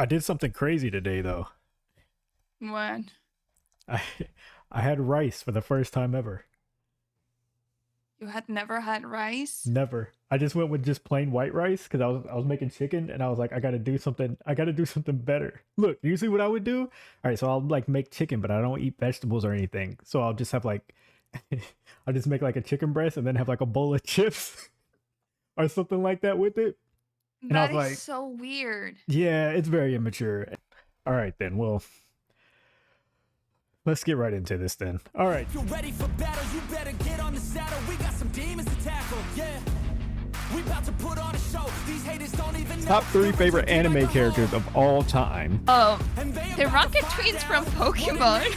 I did something crazy today though. What? I I had rice for the first time ever. You had never had rice? Never. I just went with just plain white rice because I was making chicken and I was like, I gotta do something. I gotta do something better. Look, usually what I would do. All right, so I'll like make chicken, but I don't eat vegetables or anything. So I'll just have like, I'll just make like a chicken breast and then have like a bowl of chips or something like that with it. And I That was is like, so weird. yeah, it's very immature. All right then. Well, let's get right into this then. All right. If you're ready for battle, you better get on the saddle. We got some demons to tackle, yeah. We about to put on a show. These haters don't even know. Top 3 favorite anime characters of all time. The Rocket Twins from Pokemon.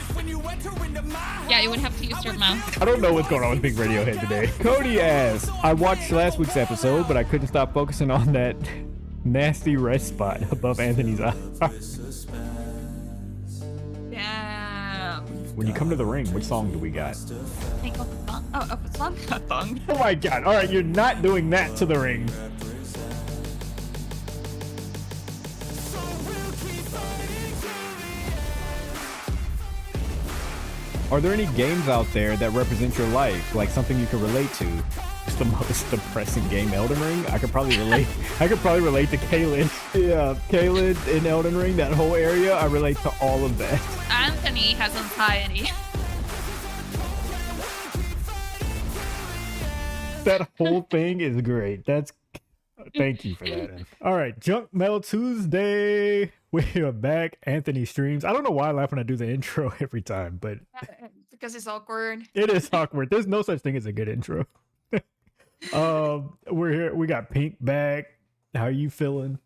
Yeah, you wouldn't have to use your mouth. I don't know what's going on with Pinkradiohead today. Cody asks, I watched last week's episode, but I couldn't stop focusing on that nasty red spot above Anthony's eye. Damn. When you come to the ring, which song do we got? Think of a song. Oh, a song? A thong. Oh my god, alright, you're not doing that to the ring. Are there any games out there that represent your life, like something you can relate to? It's the most depressing game, Elden Ring. I could probably relate. I could probably relate to Kaylin. Yeah, Kaylin in Elden Ring, that whole area. I relate to all of that. Anthony has anxiety. That whole thing is great. Thank you for that. All right, Junk Mail Tuesday. We are back. Anthony streams. I don't know why I laugh when I do the intro every time, but Because it's awkward. it is awkward. There's no such thing as a good intro. We're here. We got Pink back. How are you feeling?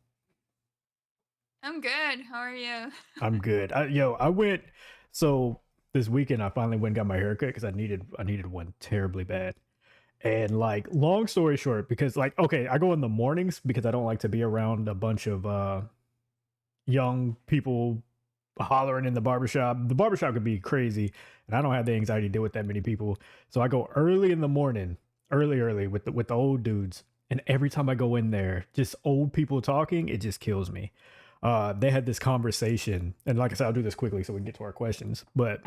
I'm good. How are you? I'm good. I went. So this weekend, I finally went and got my haircut because I needed one terribly bad. And like, long story short, because like, okay, I go in the mornings because I don't like to be around a bunch of young people hollering in the barbershop. The barbershop could be crazy, and I don't have the anxiety to deal with that many people. So I go early in the morning, early with the old dudes. And every time I go in there, just old people talking, it just kills me. They had this conversation, and like I said, I'll do this quickly so we can get to our questions. But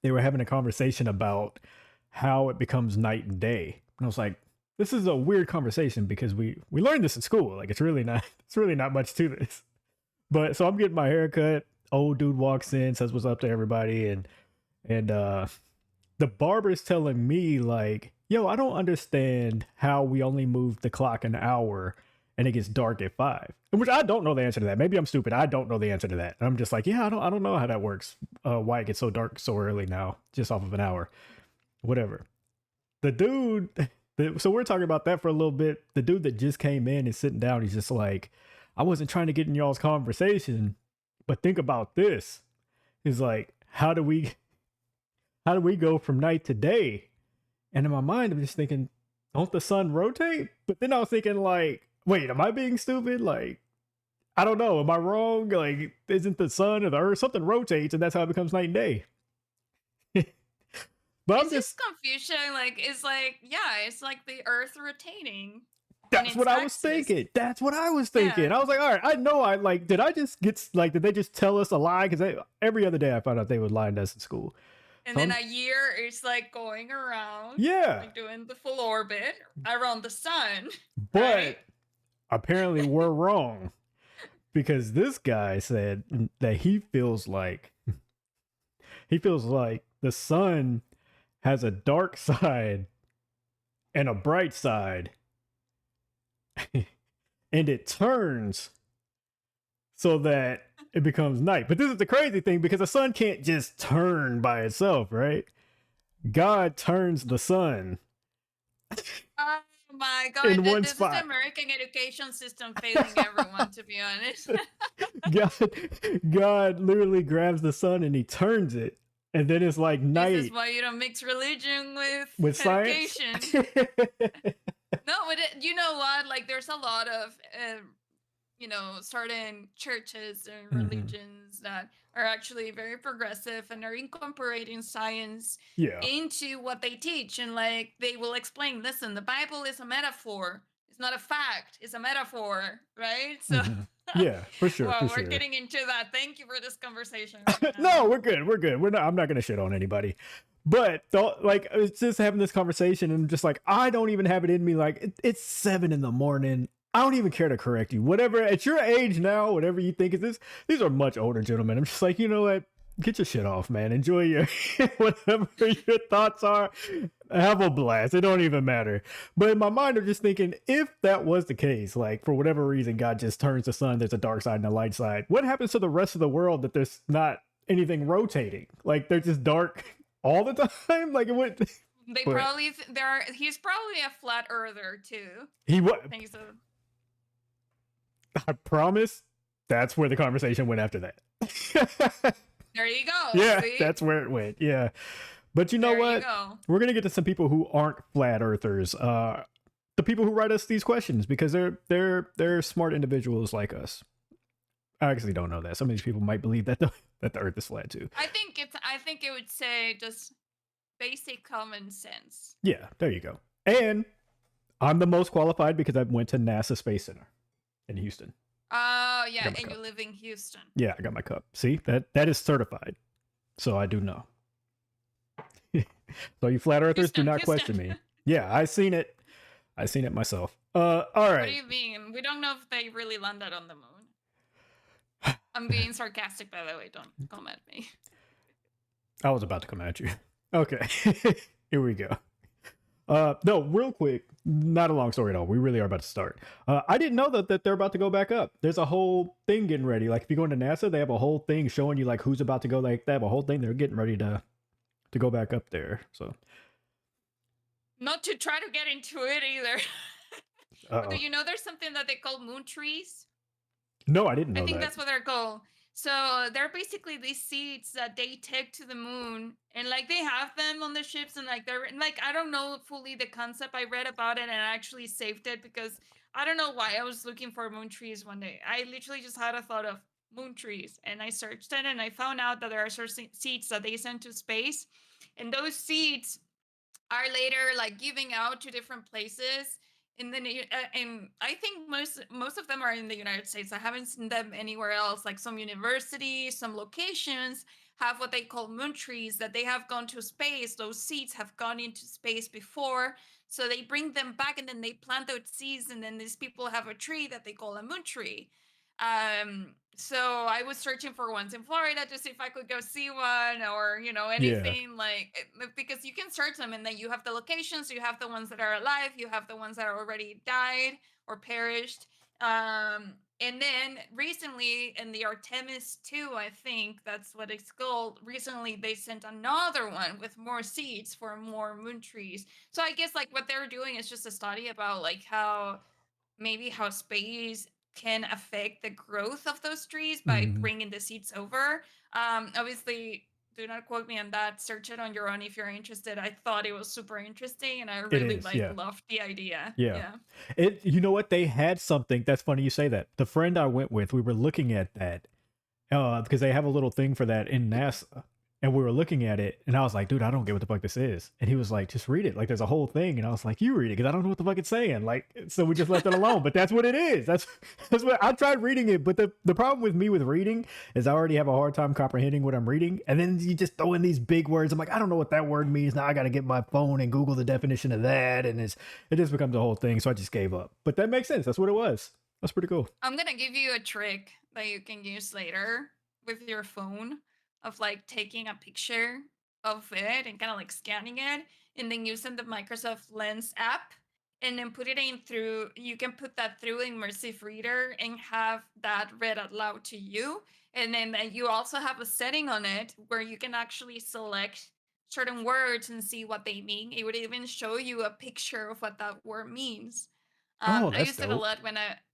they were having a conversation about how it becomes night and day. And I was like, this is a weird conversation because we learned this in school. Like it's really not much to this. But so I'm getting my hair cut. Old dude walks in, says what's up to everybody, and the barber's telling me like, yo, I don't understand how we only move the clock an hour and it gets dark at 5. Which I don't know the answer to that. Maybe I'm stupid. I don't know the answer to that. And I'm just like, yeah, I don't know how that works. Why it gets so dark so early now, just off of an hour. Whatever. The dude, so we're talking about that for a little bit. The dude that just came in is sitting down. He's just like, I wasn't trying to get in y'all's conversation, but think about this. He's like, how do we go from night to day? And in my mind, I'm just thinking, don't the sun rotate? But then I was thinking like, wait, am I being stupid? Like, I don't know. Am I wrong? Like, isn't the sun or the earth, something rotates and that's how it becomes night and day? But I'm It's just confusion. Like, it's like the Earth rotating. That's what I was thinking. That's what I was thinking. Yeah. I was like, all right, I know I like, did they just tell us a lie? Because every other day I found out they would lie to us in school. And then a year is like going around. Yeah. Like doing the full orbit around the sun. But right? apparently we're wrong. Because this guy said that he feels like the sun has a dark side and a bright side. And it turns so that it becomes night. But this is the crazy thing because the sun can't just turn by itself, right? God turns the sun. Oh my god, In one this spot. is the American education system failing everyone, to be honest. God literally grabs the sun and he turns it. And then it's like night. This is why you don't mix religion with science. education. No, but you know what? Like, there's a lot of, certain churches and religions that are actually very progressive and are incorporating science into what they teach. And like, they will explain, listen, the Bible is a metaphor. It's not a fact. It's a metaphor, right? So Yeah, for sure. Well, For we're sure. getting into that. Thank you for this conversation. No, we're good. We're good. We're not. I'm not gonna shit on anybody. But like, it's just having this conversation, and just like, I don't even have it in me. Like, it's 7 a.m. I don't even care to correct you. Whatever at your age now, whatever you think is this. These are much older gentlemen. I'm just like, you know what? Get your shit off, man. Enjoy your whatever your thoughts are. Have a blast. It don't even matter. But in my mind, I'm just thinking, if that was the case, like for whatever reason, God just turns the sun, there's a dark side and a light side. What happens to the rest of the world that there's not anything rotating? Like they're just dark all the time. Like it would. They But probably he's probably a flat earther too. he what? I think so. I promise. That's where the conversation went after that. There you go. Yeah, see? that's where it went. Yeah. But you know There you what? go. We're gonna get to some people who aren't flat earthers. The people who write us these questions, because they're smart individuals like us. I actually don't know that. Some of these people might believe that the Earth is flat too. I think it would say just basic common sense. Yeah, there you go. And I'm the most qualified because I went to NASA Space Center in Houston. Oh yeah, Got my and cup. you live in Houston. Yeah, I got my cup. See, that is certified. So I do know. So you flat earthers, do Houston, not question me. Yeah, I seen it. I seen it myself. All What do right. you mean? We don't know if they really landed on the moon. I'm being sarcastic, by the way. Don't come at me. I was about to come at you. Okay. Here we go. No, real quick, not a long story at all. We really are about to start. I didn't know that they're about to go back up. There's a whole thing getting ready. Like if you go into NASA, they have a whole thing showing you like who's about to go. Like they have a whole thing. They're getting ready to go back up there. So Not to try to get into it either. uh-oh. Do you know there's something that they call moon trees? No, I didn't know I think that. that's what they're called. So they're basically these seeds that they take to the moon, and like they have them on the ships, and like they're like, I don't know fully the concept. I read about it and I actually saved it because I don't know why I was looking for moon trees one day. I literally just had a thought of moon trees, and I searched it and I found out that there are certain seeds that they send to space, and those seeds are later like giving out to different places and I think most of them are in the United States. I haven't seen them anywhere else. Like some universities, some locations have what they call moon trees that they have gone to space. Those seeds have gone into space before, so they bring them back and then they plant those seeds, and then these people have a tree that they call a moon tree. So I was searching for ones in Florida to see if I could go see one, or anything like, because you can search them and then you have the locations, you have the ones that are alive, you have the ones that are already died or perished. And then recently in the Artemis 2, I think that's what it's called, recently they sent another one with more seeds for more moon trees. So I guess like what they're doing is just a study about like how space can affect the growth of those trees by bringing the seeds over. Obviously, do not quote me on that. Search it on your own if you're interested. I thought it was super interesting, and I really loved the idea. Yeah. You know what? They had something. That's funny you say that. The friend I went with, we were looking at that because they have a little thing for that in NASA. And we were looking at it, and I was like, dude, I don't get what the fuck this is. And he was like, just read it. Like, there's a whole thing. And I was like, you read it, because I don't know what the fuck it's saying. Like, so we just left it alone. But that's what it is. That's what I tried reading it. But the problem with me with reading is I already have a hard time comprehending what I'm reading. And then you just throw in these big words. I'm like, I don't know what that word means. Now I got to get my phone and Google the definition of that. And it just becomes a whole thing. So I just gave up. But that makes sense. That's what it was. That's pretty cool. I'm going to give you a trick that you can use later with your phone, of like taking a picture of it and kind of like scanning it, and then using the Microsoft Lens app, and then put it in through, you can put that through Immersive Reader and have that read out loud to you. And then you also have a setting on it where you can actually select certain words and see what they mean. It would even show you a picture of what that word means. That's I use dope. it a lot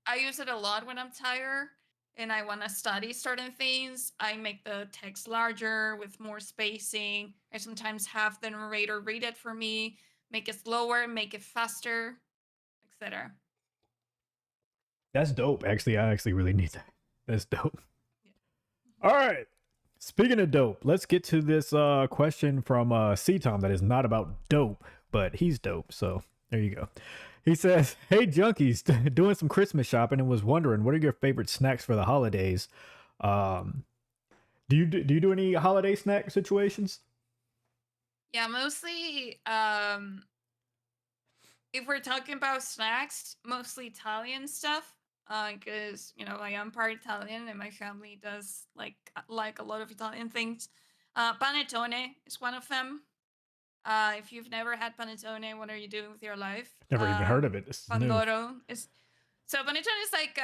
I use it a lot when I'm tired and I want to study certain things. I make the text larger with more spacing. I sometimes have the narrator read it for me, make it slower, make it faster, etc. That's dope. Actually, I actually really need that. That's dope. Yeah. All right. Speaking of dope, let's get to this question from C-Tom that is not about dope, but he's dope. So there you go. He says, "Hey junkies, doing some Christmas shopping and was wondering what are your favorite snacks for the holidays. Um, do you do any holiday snack situations? Yeah, mostly if we're talking about snacks, mostly Italian stuff. Because I am part Italian and my family does like a lot of Italian things. Panettone is one of them. If you've never had panettone, what are you doing with your life? Never even heard of it. This is new. Pandoro is so panettone is like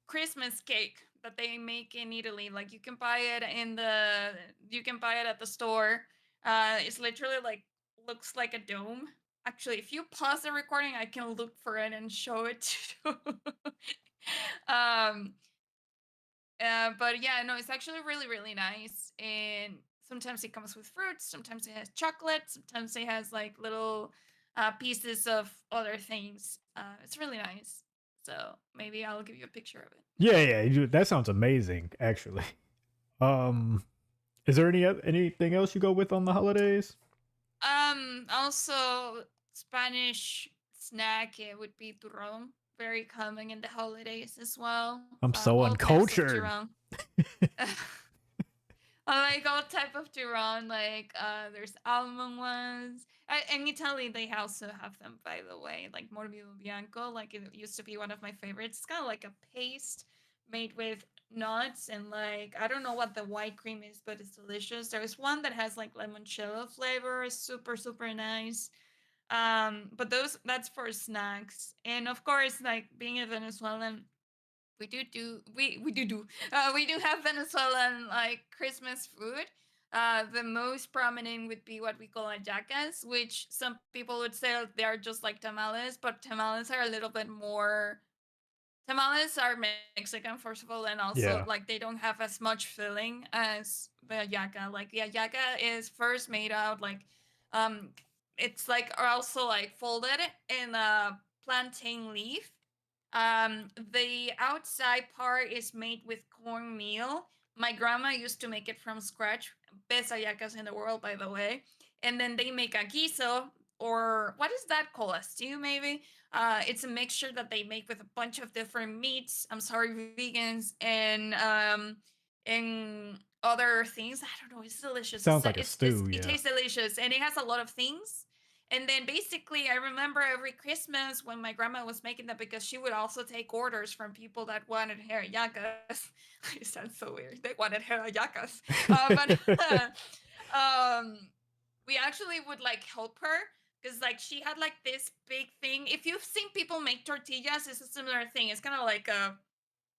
Christmas cake that they make in Italy. Like you can buy it at the store. It's literally like looks like a dome. Actually, if you pause the recording, I can look for it and show it to um but yeah, no, it's actually really, really nice. And sometimes it comes with fruits, sometimes it has chocolate, sometimes it has like little pieces of other things. It's really nice. So maybe I'll give you a picture of it. Yeah, yeah, that sounds amazing. Actually, um, is there anything else you go with on the holidays? Also Spanish snack, it would be turrón, very common in the holidays as well. I'm so All types of uncultured. turrón. I like all type of Duran. Like there's almond ones. In Italy, they also have them, by the way. Like Morbido Bianco. Like it used to be one of my favorites. It's kind of like a paste made with nuts and like I don't know what the white cream is, but it's delicious. There's one that has like limoncello flavor. It's super super nice. But that's for snacks. And of course, like being a Venezuelan, we do have Venezuelan like Christmas food. The most prominent would be what we call hallacas, which some people would say they are just like tamales, but tamales are a little bit more. Tamales are Mexican, first of all, and also Yeah, like they don't have as much filling as the hallaca. Like the hallaca is first made out like, um, it's like also like folded in a plantain leaf. The outside part is made with cornmeal. My grandma used to make it from scratch. Best hallacas in the world, by the way. And then they make a guiso, or what is that called? A stew, maybe? It's a mixture that they make with a bunch of different meats. I'm sorry, vegans, and other things. I don't know. It's delicious. sounds like a It's stew. it Yeah, tastes delicious, and it has a lot of things. And then basically, I remember every Christmas when my grandma was making that because she would also take orders from people that wanted hair yakas. It sounds so weird. They wanted hair yakas. But um, we actually would like help her because like she had like this big thing. If you've seen people make tortillas, it's a similar thing. It's kind of like a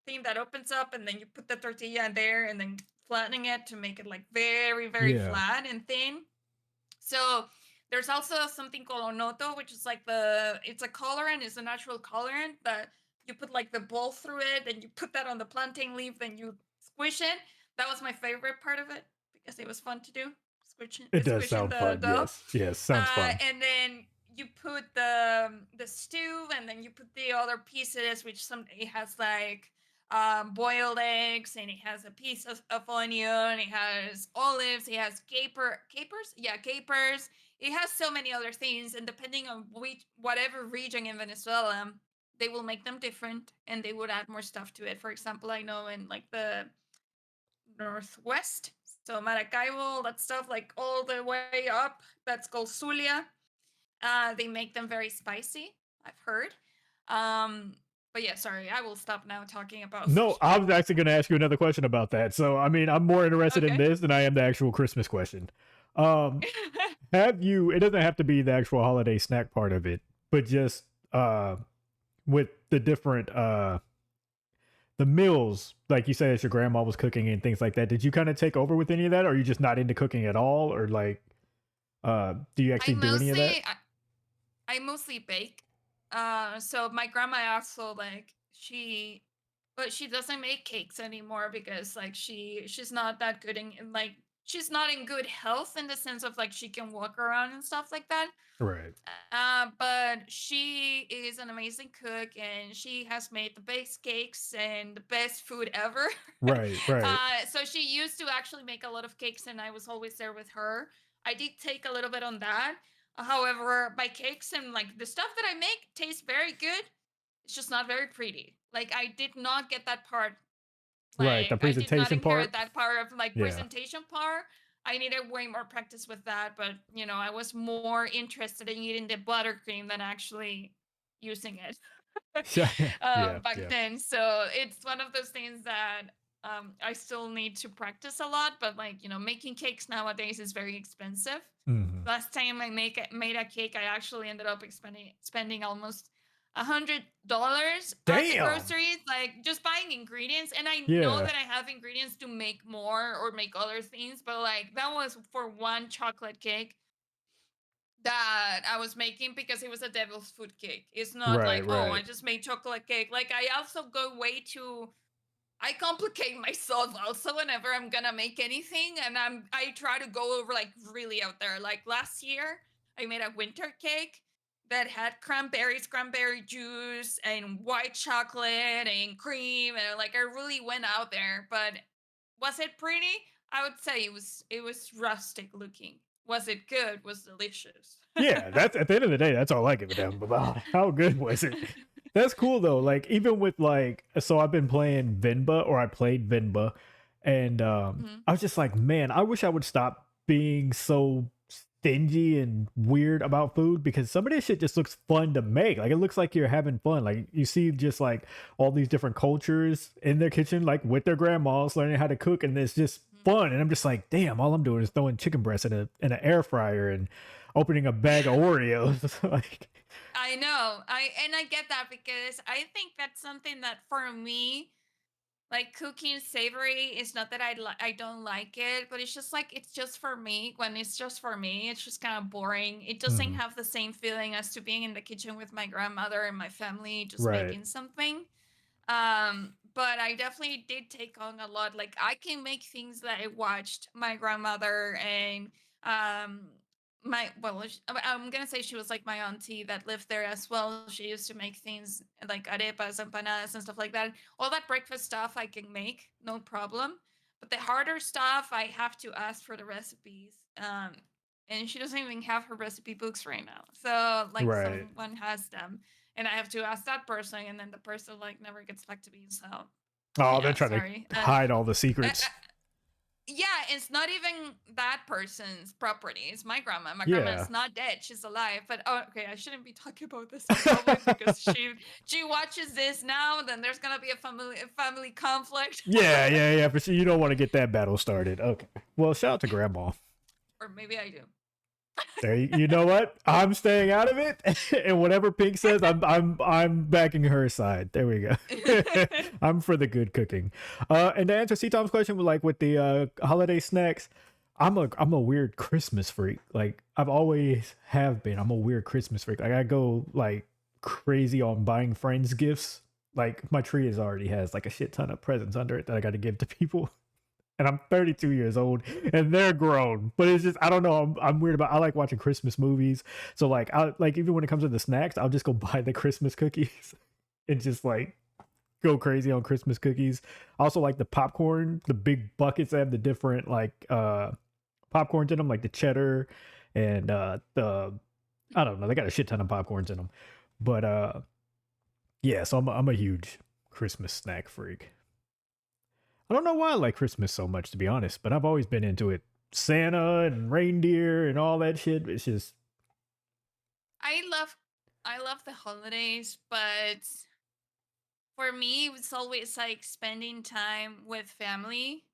thing that opens up and then you put the tortilla in there and then flattening it to make it like very, very yeah. flat and thin. So there's also something called onoto, which is like it's a colorant, it's a natural colorant that you put like the bowl through it, and you put that on the plantain leaf, then you squish it. That was my favorite part of it because it was fun to do. It does Squishing sound the fun. dough, Yes, yes, sounds fun. and then you put the stew, and then you put the other pieces, which it has like boiled eggs, and it has a piece of onion, it has olives, it has capers, yeah, capers. It has so many other things, and depending on whatever region in Venezuela, they will make them different, and they would add more stuff to it. For example, I know in like the northwest, so Maracaibo, that stuff, like all the way up, that's called Zulia. They make them very spicy, I've heard. Um, but yeah, sorry, I will stop now talking about No, sushi. I was actually going to ask you another question about that. So, I mean, I'm more interested in Okay. this than I am the actual Christmas question. Um, have you? It doesn't have to be the actual holiday snack part of it, but just with the different the meals, like you said, that your grandma was cooking and things like that. Did you kind of take over with any of that, or are you just not into cooking at all, or like, do you I actually do any of that? mostly I mostly bake. So my grandma also like but she doesn't make cakes anymore because like she's not that good in like she's not in good health in the sense of like she can walk around and stuff like that. Right, But she is an amazing cook and she has made the best cakes and the best food ever. right, right. So she used to actually make a lot of cakes and I was always there with her. I did take a little bit on that. However, my cakes and like the stuff that I make tastes very good. It's just not very pretty. Like I did not get that part. Right, the Like I did not presentation inherit part. that part of like Yeah. presentation part. I needed way more practice with that, but I was more interested in eating the buttercream than actually using it. Yeah, yeah, Back yeah. then. So it's one of those things that I still need to practice a lot. But like making cakes nowadays is very expensive. Mhm. Last time I made a cake, I actually ended up spending almost $100 at the Damn. groceries, like just buying ingredients. And I know Yeah. that I have ingredients to make more or make other things, but like that was for one chocolate cake that I was making because it was a devil's food cake. It's not Right, like, oh, I right. just made chocolate cake. Like I also go way too I complicate myself also whenever I'm gonna make anything and I try to go over like really out there. Like last year, I made a winter cake that had cranberries, cranberry juice, and white chocolate and cream. And like I really went out there. But was it pretty? I would say it was rustic looking. Was it good? Was delicious. Yeah, that's at the end of the day, that's all I give a damn about. How good was it? That's cool though. Like even with like, so I've been playing Venba, or I played Venba, and Mhm. I was just like, man, I wish I would stop being so stingy and weird about food, because some of this shit just looks fun to make. Like it looks like you're having fun. Like you see just like all these different cultures in their kitchen, like with their grandmas learning how to cook, and it's just Mhm. fun. And I'm just like, damn, all I'm doing is throwing chicken breasts in an air fryer and opening a bag of Oreos. Like, I know. I get that because I think that's something that for me, like cooking savory is not that I don't like it, but it's just like it's just for me. When it's just for me, it's just kind of boring. It doesn't mhm, have the same feeling as to being in the kitchen with my grandmother and my family just right, making something. But I definitely did take on a lot. Like I can make things that I watched my grandmother and um my well I'm gonna say she was like my auntie that lived there as well. She used to make things like arepas, empanadas, and stuff like that. All that breakfast stuff I can make, no problem. But the harder stuff I have to ask for the recipes. And she doesn't even have her recipe books right now. So like right. someone has them and I have to ask that person, and then the person like never gets back to me. So Oh, they're yeah, trying sorry. to hide all the I, secrets. yeah, it's not even that person's property. It's my grandma. My grandma Yeah. is not dead; she's alive. But oh, okay, I shouldn't be talking about this in public because she watches this now. Then there's gonna be a family conflict, Yeah, yeah, yeah. For sure, you don't want to get that battle started. Okay. Well, shout out to Grandma. or maybe I do. There, you know what? I'm staying out of it, and whatever Pink says, I'm backing her side. There we go. I'm for the good cooking. And to answer C Tom's question, with like with the holiday snacks, I'm a weird Christmas freak. Like I've always have been. I'm a weird Christmas freak. Like I go like crazy on buying friends gifts. Like my tree is already has like a shit ton of presents under it that I got to give to people, and I'm 32 years old and they're grown. But it's just I don't know. I'm weird about. I like watching Christmas movies, so like I like even when it comes to the snacks, I'll just go buy the Christmas cookies and just like go crazy on Christmas cookies. I also like the popcorn, the big buckets that have the different like popcorns in them, like the cheddar and the I don't know. They got a shit ton of popcorns in them, but yeah. So I'm a huge Christmas snack freak. I don't know why I like Christmas so much, to be honest, but I've always been into it. Santa and reindeer and all that shit. It's just, I love I love the holidays, but for me, it's always like spending time with family.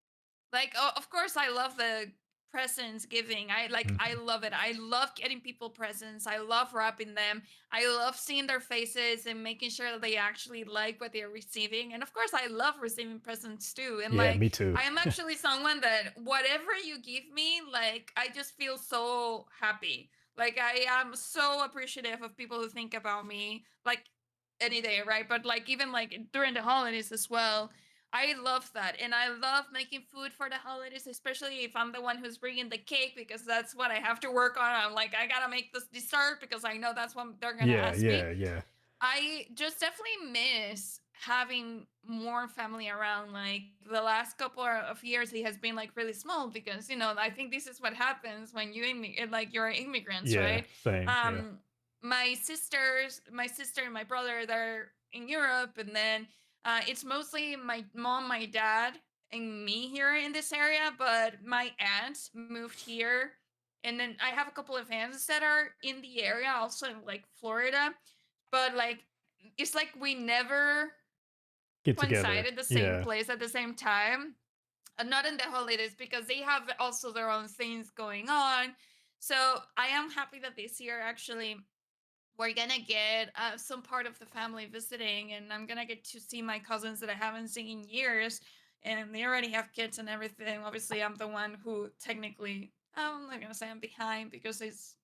Like, of course, I love the presents giving. I mhm. love it. I love getting people presents. I love wrapping them. I love seeing their faces and making sure that they actually like what they're receiving. And of course, I love receiving presents too. And Yeah, like, me too. I am actually someone that whatever you give me, like, I just feel so happy. Like, I am so appreciative of people who think about me, like, any day, right? But like, even like during the holidays as well, I love that. And I love making food for the holidays, especially if I'm the one who's bringing the cake because that's what I have to work on. I'm like, I gotta make this dessert because I know that's what they're gonna Yeah, ask me. yeah, yeah. I just definitely miss having more family around. Like the last couple of years, he has been like really small because I think this is what happens when like you're immigrants, Yeah, right? same. Yeah. My sister and my brother, they're in Europe, and then it's mostly my mom, my dad, and me here in this area. But my aunt moved here, and then I have a couple of aunts that are in the area, also in like Florida. But like it's like we never Get together. coincided the same Yeah. place at the same time. Not in the holidays because they have also their own things going on. So I am happy that this year actually we're gonna get some part of the family visiting, and I'm gonna get to see my cousins that I haven't seen in years, and they already have kids and everything. Obviously, I'm the one who technically, I'm not gonna say I'm behind because it's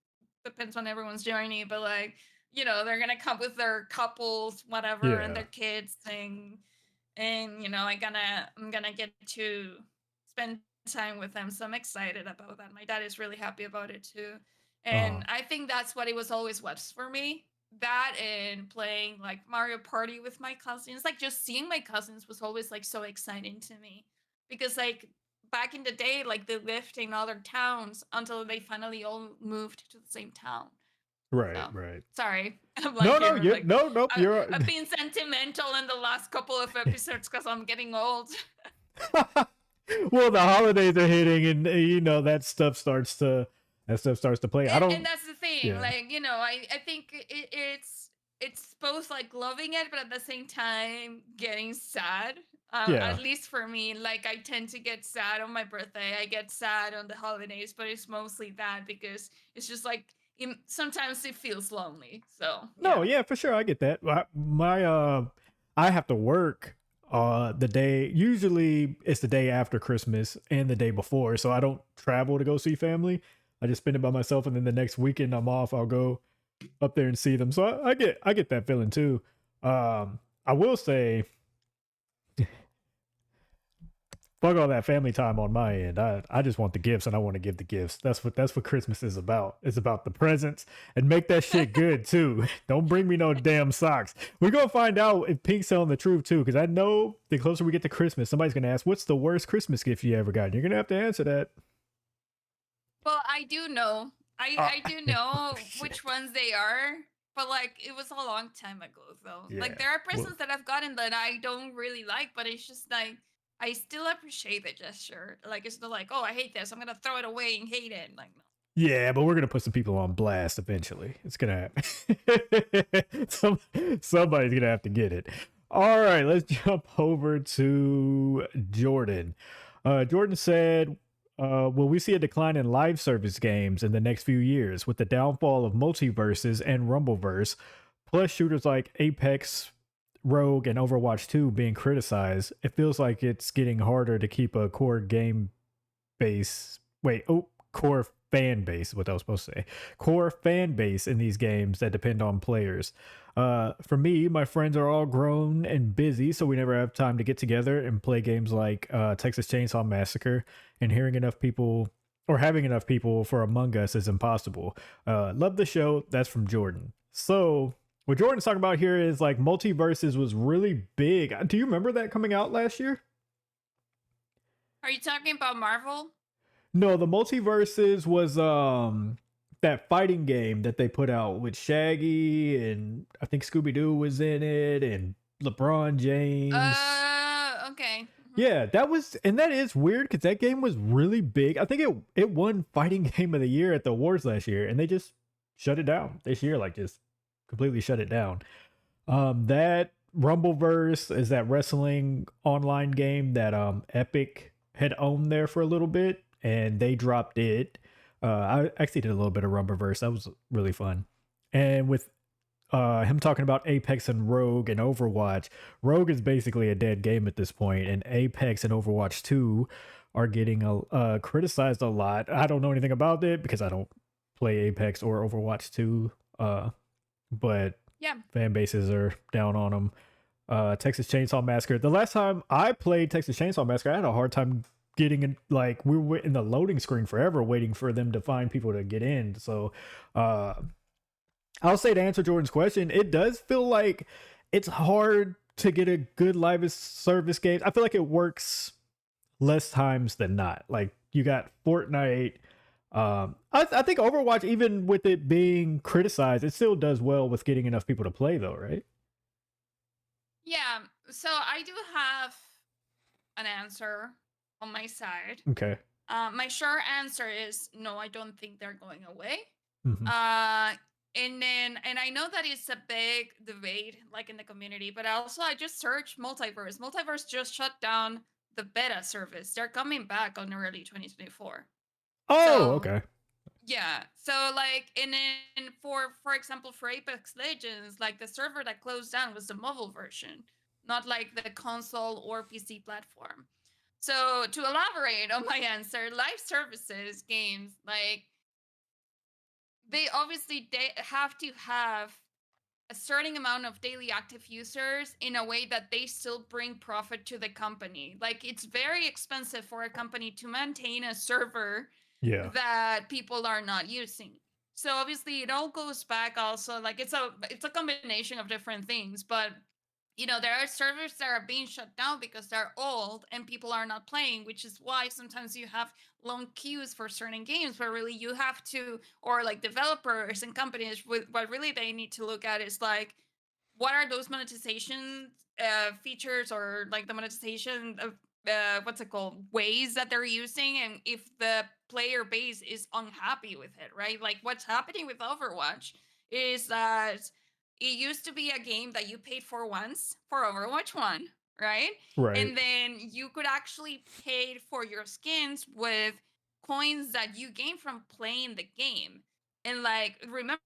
depends on everyone's journey, but like they're gonna come with their couples, whatever, and Yeah. their kids, and I'm gonna get to spend time with them, so I'm excited about that. My dad is really happy about it too, Uh, and I think that's what it was for me. That and playing like Mario Party with my cousins, like just seeing my cousins was always like so exciting to me because like back in the day, like they lived in other towns until they finally all moved to the same town. right, So right. sorry, I'm like No, no, here, you like no, nope. You're I've been sentimental in the last couple of episodes because I'm getting old. well, the holidays are hitting, and that stuff starts to play. I And don't. that's the thing, Yeah, like I think it's both like loving it, but at the same time getting sad. yeah. At least for me, like I tend to get sad on my birthday. I get sad on the holidays, but it's mostly that because it's just like sometimes it feels lonely. So No, yeah. yeah, for sure. I get that. I have to work the day. Usually, it's the day after Christmas and the day before, so I don't travel to go see family. I just spend it by myself, and then the next weekend I'm off. I'll go up there and see them. So I get that feeling too. I will say, fuck all that family time on my end. I just want the gifts, and I want to give the gifts. That's what Christmas is about. It's about the presents, and make that shit good too. Don't bring me no damn socks. We're gonna find out if Pink's telling the truth too, because I know the closer we get to Christmas, somebody's gonna ask, "What's the worst Christmas gift you ever got?" And you're gonna have to answer that. Well, I do know. Uh, I do know shit. which ones they are, but like it was a long time ago though. Yeah. Like there are Well, presents that I've gotten that I don't really like, but it's just like I still appreciate the gesture. Like it's not like, oh, I hate this, I'm gonna throw it away and hate it. Like no. yeah, but we're gonna put some people on blast eventually. It's gonna happen. Somebody's gonna have to get it. All right, let's jump over to Jordan. Jordan said, "Will we see a decline in live service games in the next few years with the downfall of multiverses and Rumbleverse, plus shooters like Apex, Rogue, and Overwatch 2 being criticized? It feels like it's getting harder to keep a core game base. Core fan base. What I was supposed to say. Core fan base in these games that depend on players. For me, my friends are all grown and busy, so we never have time to get together and play games like Texas Chainsaw Massacre. And hearing enough people or having enough people for Among Us is impossible. Love the show. That's from Jordan. So what Jordan's talking about here is like multiverses was really big. Do you remember that coming out last year? Are you talking about Marvel? No, the multiverses was that fighting game that they put out with Shaggy, and I think Scooby Doo was in it, and LeBron James. Okay. Yeah, that is weird because that game was really big. I think it won fighting game of the year at the awards last year, and they just shut it down this year, like just completely shut it down. That Rumbleverse is that wrestling online game that Epic had owned there for a little bit, and they dropped it. I actually did a little bit of Rumbleverse. That was really fun. And with him talking about Apex and Rogue and Overwatch, Rogue is basically a dead game at this point, and Apex and Overwatch 2 are getting criticized a lot. I don't know anything about it because I don't play Apex or Overwatch 2. But Yeah. fan bases are down on them. Texas Chainsaw Massacre. The last time I played Texas Chainsaw Massacre, I had a hard time getting in. Like we were in the loading screen forever, waiting for them to find people to get in. So, I'll say to answer Jordan's question, it does feel like it's hard to get a good live service game. I feel like it works less times than not. Like you got Fortnite. I think Overwatch, even with it being criticized, it still does well with getting enough people to play, though, right? Yeah, so I do have an answer on my side. Okay. My short answer is no, I don't think they're going away. Mhm. And I know that it's a big debate like in the community, but also I just searched Multiverse. Multiverse just shut down the beta service. They're coming back on early 2024. Oh, So okay. yeah. So like and then for example for Apex Legends, like the server that closed down was the mobile version, not like the console or PC platform. So to elaborate on my answer, live services games, like they obviously have to have a certain amount of daily active users in a way that they still bring profit to the company. Like it's very expensive for a company to maintain a server Yeah. that people are not using. So obviously it all goes back also like it's a combination of different things, but you know, there are servers that are being shut down because they're old and people are not playing, which is why sometimes you have long queues for certain games where really you have to, or like developers and companies, with what really they need to look at is like, what are those monetization features or like the monetization of what's it called ways that they're using, and if the player base is unhappy with it, right? Like what's happening with Overwatch is that it used to be a game that you paid for once for Overwatch 1, right? Right. And then you could actually pay for your skins with coins that you gain from playing the game. And like, remember,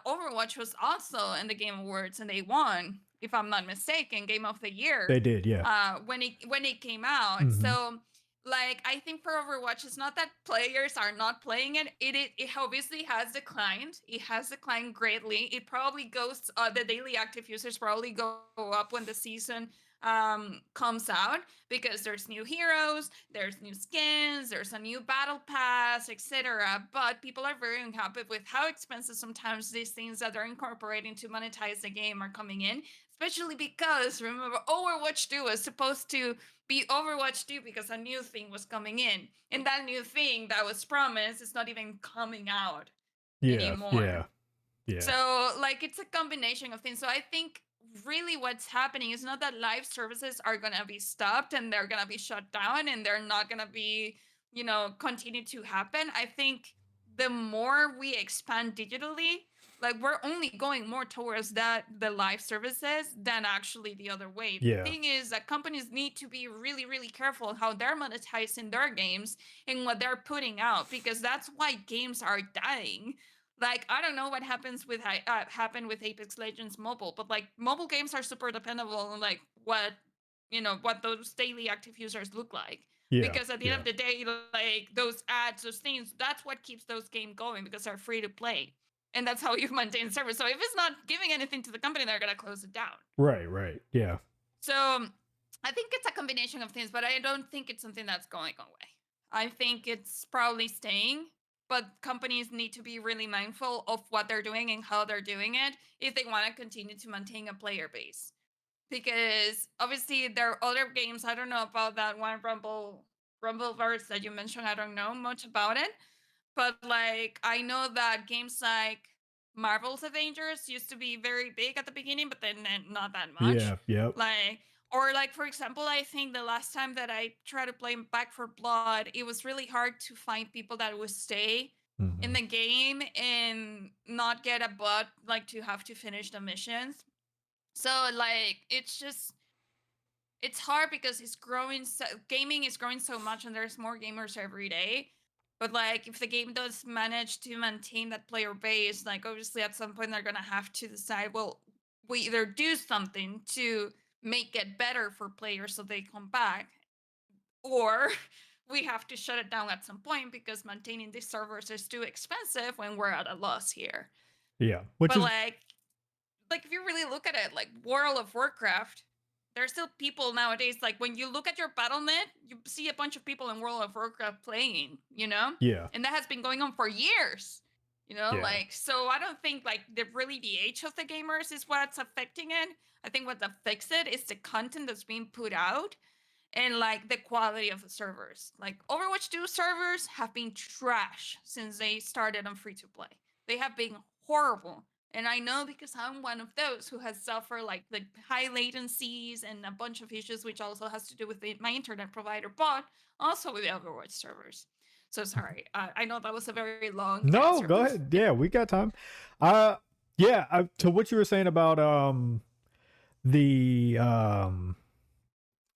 Overwatch was also in the Game Awards, and they won, if I'm not mistaken, Game of the Year They did, yeah. when it came out. Mhm. So like I think for Overwatch, it's not that players are not playing it. It obviously has declined. It has declined greatly. It probably goes. The daily active users probably go up when the season comes out because there's new heroes, there's new skins, there's a new battle pass, etc. But people are very unhappy with how expensive sometimes these things that they're incorporating to monetize the game are coming in. Especially because remember, Overwatch 2 was supposed to be Overwatch 2 because a new thing was coming in. And that new thing that was promised is not even coming out Yeah. anymore. Yeah. Yeah. So, like, it's a combination of things. So, I think really what's happening is not that live services are going to be stopped and they're going to be shut down and they're not going to be, you know, continue to happen. I think the more we expand digitally, like, we're only going more towards that, the live services, than actually the other way. The Yeah. thing is that companies need to be really, really careful how they're monetizing their games and what they're putting out, because that's why games are dying. Like I don't know what happened with Apex Legends mobile, but like mobile games are super dependable on like what, you know, what those daily active users look like, Yeah. because at the end Yeah. of the day, like those ads, those things, that's what keeps those games going because they're free to play, and that's how you maintain service. So if it's not giving anything to the company, they're gonna close it down. Right. Right. Yeah. So I think it's a combination of things, but I don't think it's something that's going away. I think it's probably staying, but companies need to be really mindful of what they're doing and how they're doing it if they want to continue to maintain a player base. Because obviously there are other games. I don't know about that one Rumbleverse that you mentioned. I don't know much about it, but like I know that games like Marvel's Avengers used to be very big at the beginning, but then not that much. Yeah. Yep. Like, or like for example, I think the last time that I tried to play Back for Blood, it was really hard to find people that would stay in Mhm. the game and not get a bot like to have to finish the missions. So like it's just it's hard because it's growing so, gaming is growing so much and there's more gamers every day, but like if the game does manage to maintain that player base, like obviously at some point they're gonna have to decide, well, we either do something to make it better for players so they come back, or we have to shut it down at some point because maintaining these servers is too expensive when we're at a loss here. Yeah. Which But is like if you really look at it, like World of Warcraft, there's still people nowadays. Like when you look at your BattleNet, you see a bunch of people in World of Warcraft playing, you know, yeah. and that has been going on for years. Yeah. Like, so I don't think like the age of the gamers is what's affecting it. I think what affects it is the content that's being put out and like the quality of the servers. Like Overwatch 2 servers have been trash since they started on free to play. They have been horrible. And I know because I'm one of those who has suffered like the high latencies and a bunch of issues, which also has to do with my internet provider, but also with the Overwatch servers. So sorry. I know that was a very long No, answer. go ahead. Yeah, we got time. Yeah, to what you were saying about the oh,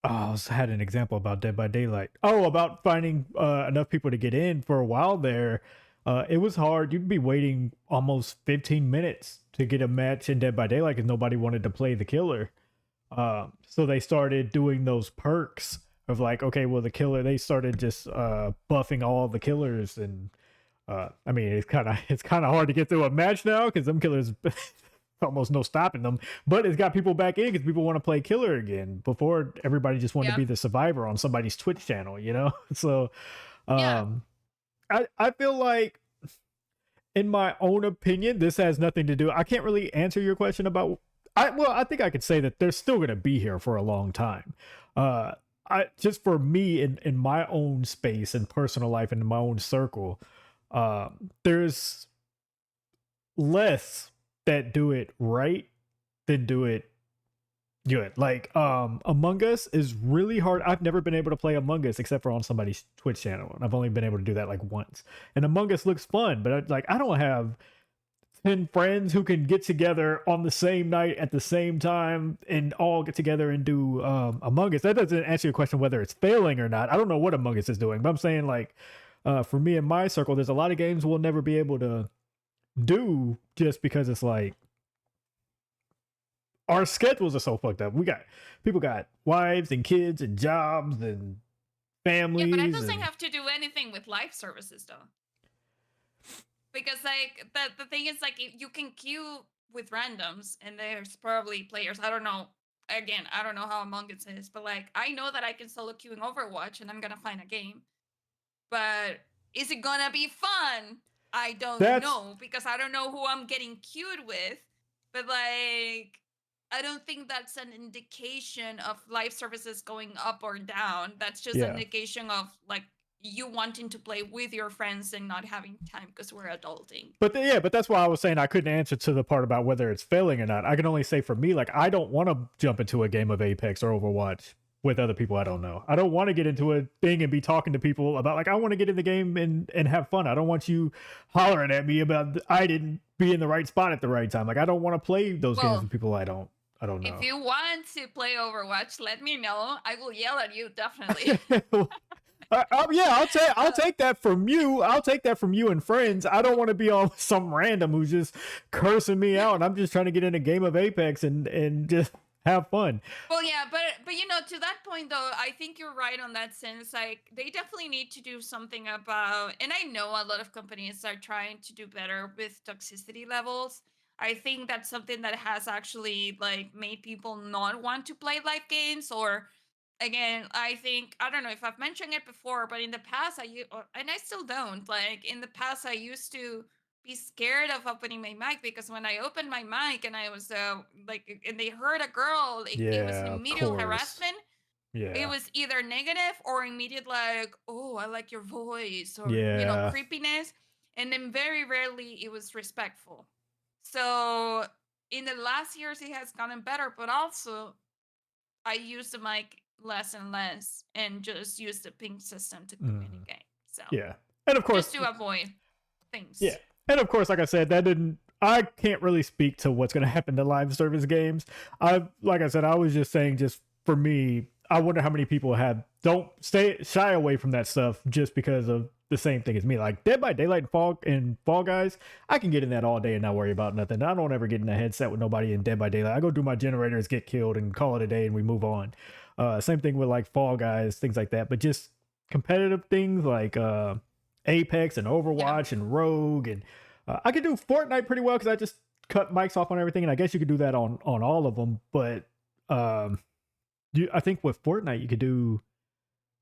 I had an example about Dead by Daylight. Oh, about finding enough people to get in for a while there. It was hard. You'd be waiting almost 15 minutes to get a match in Dead by Daylight because nobody wanted to play the killer. So they started doing those perks of like, okay, well, the killer, they started just buffing all the killers. And I mean, it's kind of hard to get through a match now because them killers almost no stopping them, but it's got people back in because people want to play killer again. Before, everybody just wanted to Yeah. be the survivor on somebody's Twitch channel, you know? So Yeah. I feel like, in my own opinion, this has nothing to do. I can't really answer your question about. I think I could say that they're still going to be here for a long time. I just for me in my own space and personal life and in my own circle, there's less that do it right than do it good. Like Among Us is really hard. I've never been able to play Among Us except for on somebody's Twitch channel, and I've only been able to do that like once. And Among Us looks fun, but I don't have 10 friends who can get together on the same night at the same time and all get together and do Among Us. That doesn't answer your question whether it's failing or not. I don't know what Among Us is doing, but I'm saying like for me in my circle, there's a lot of games we'll never be able to do just because it's like our schedules are so fucked up. People got wives and kids and jobs and families. Yeah, but it doesn't and, have to do anything with live services though. Because like the thing is like you can queue with randoms and there's probably players. I don't know. Again, I don't know how Among Us is, but like I know that I can solo queue in Overwatch and I'm gonna find a game. But is it gonna be fun? I don't know because I don't know who I'm getting queued with. But like I don't think that's an indication of live services going up or down. That's just an indication of like you wanting to play with your friends and not having time because we're adulting. But that's why I was saying I couldn't answer to the part about whether it's failing or not. I can only say for me, like I don't want to jump into a game of Apex or Overwatch with other people I don't know. I don't want to get into a thing and be talking to people about like I want to get in the game and have fun. I don't want you hollering at me about I didn't be in the right spot at the right time. Like I don't want to play those games with people I don't know. If you want to play Overwatch, let me know. I will yell at you definitely. I'll take that from you. I'll take that from you and friends. I don't want to be on some random who's just cursing me out. I'm just trying to get in a game of Apex and just have fun. Well, yeah, but to that point though, I think you're right on that sense. Like they definitely need to do something about, and I know a lot of companies are trying to do better with toxicity levels. I think that's something that has actually like made people not want to play live games. Or again, I think I don't know if I've mentioned it before, but in the past and I still don't. Like in the past I used to be scared of opening my mic because when I opened my mic and I was like and they heard a girl, it was immediate harassment. Yeah. It was either negative or immediate like, oh, I like your voice, or creepiness. And then very rarely it was respectful. So in the last years it has gotten better, but also I use the mic less and less and just use the ping system to communicate. So and of course just to avoid things. Yeah. And of course, like I said, I can't really speak to what's going to happen to live service games. Like I said, I was just saying, just for me, I wonder how many people don't shy away from that stuff just because of the same thing as me. Like Dead by Daylight and Fall Guys, I can get in that all day and not worry about nothing. I don't ever get in a headset with nobody in Dead by Daylight. I go do my generators, get killed, and call it a day, and we move on. Same thing with like Fall Guys, things like that. But just competitive things like Apex and Overwatch and Rogue, and I could do Fortnite pretty well because I just cut mics off on everything, and I guess you could do that on all of them. But I think with Fortnite you could do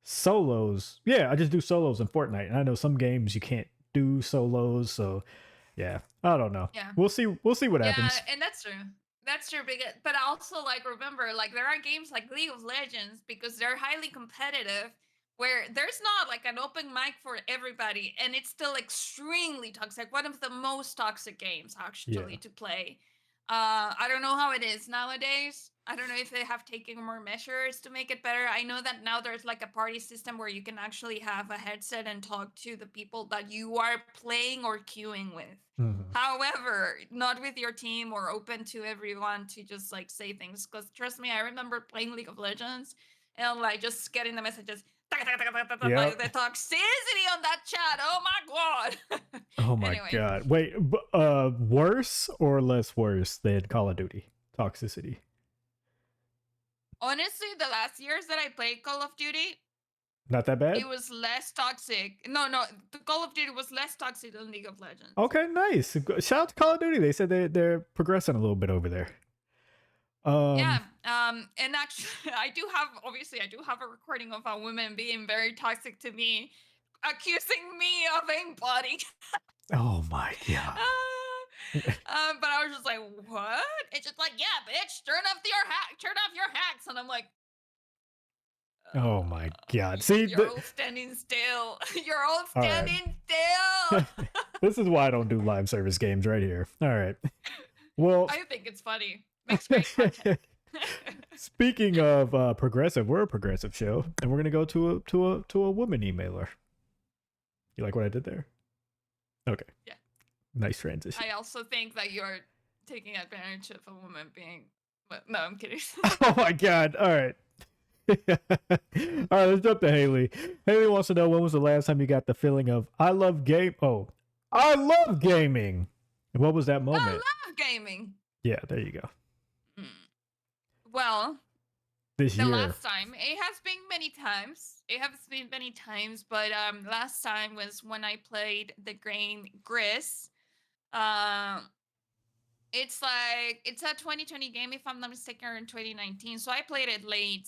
solos. Yeah, I just do solos in Fortnite, and I know some games you can't do solos, so Yeah, I don't know. Yeah. We'll see. We'll see what Yeah, happens. and that's true. That's true. Because, but also, like, remember, like, there are games like League of Legends because they're highly competitive, where there's not like an open mic for everybody, and it's still extremely toxic. One of the most toxic games Yeah. actually to play. I don't know how it is nowadays. I don't know if they have taken more measures to make it better. I know that now there's like a party system where you can actually have a headset and talk to the people that you are playing or queuing with. Mhm. However, not with your team or open to everyone to just like say things. Because trust me, I remember playing League of Legends and like just getting the messages, like Yep. the toxicity on that chat. Oh my god. Oh my Anyway, god. Wait, worse or less worse than Call of Duty toxicity? honestly, the last years that I played Call of Duty, Not that bad? it was less toxic. No, the Call of Duty was less toxic than League of Legends. Okay, nice. Shout out to Call of Duty. They said they're progressing a little bit over there. Yeah. And actually, I do have a recording of a woman being very toxic to me, accusing me of aimbotting. Oh my god. But I was just like, what? It's just like, yeah, bitch, turn off your hacks, and I'm like, Oh my god. See, you're all standing still. You're all all right. standing still. This is why I don't do live service games right here. All right. Well, I think it's funny. Makes great content. speaking of progressive, we're a progressive show, and we're gonna go to a woman emailer. You like what I did there? Okay. Yeah. Nice transition. I also think that you're taking advantage of a woman being. No, I'm kidding. Oh my god. All right. All right, let's jump to Haley. Haley wants to know, when was the last time you got the feeling of I love gaming. And what was that I moment? love gaming. Yeah, there you go. Well, This the year. last time, it has been many times. But last time was when I played the game Gris. It's a 2020 game, if I'm not mistaken, or in 2019. So I played it late.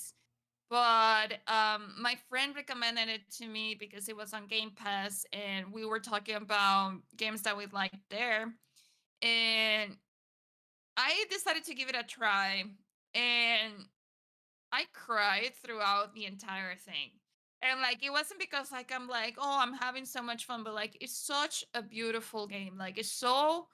But my friend recommended it to me because it was on Game Pass, and we were talking about games that we liked there. And I decided to give it a try, and I cried throughout the entire thing. And like, it wasn't because like I'm like, oh, I'm having so much fun, but like, it's such a beautiful game. Like, it's so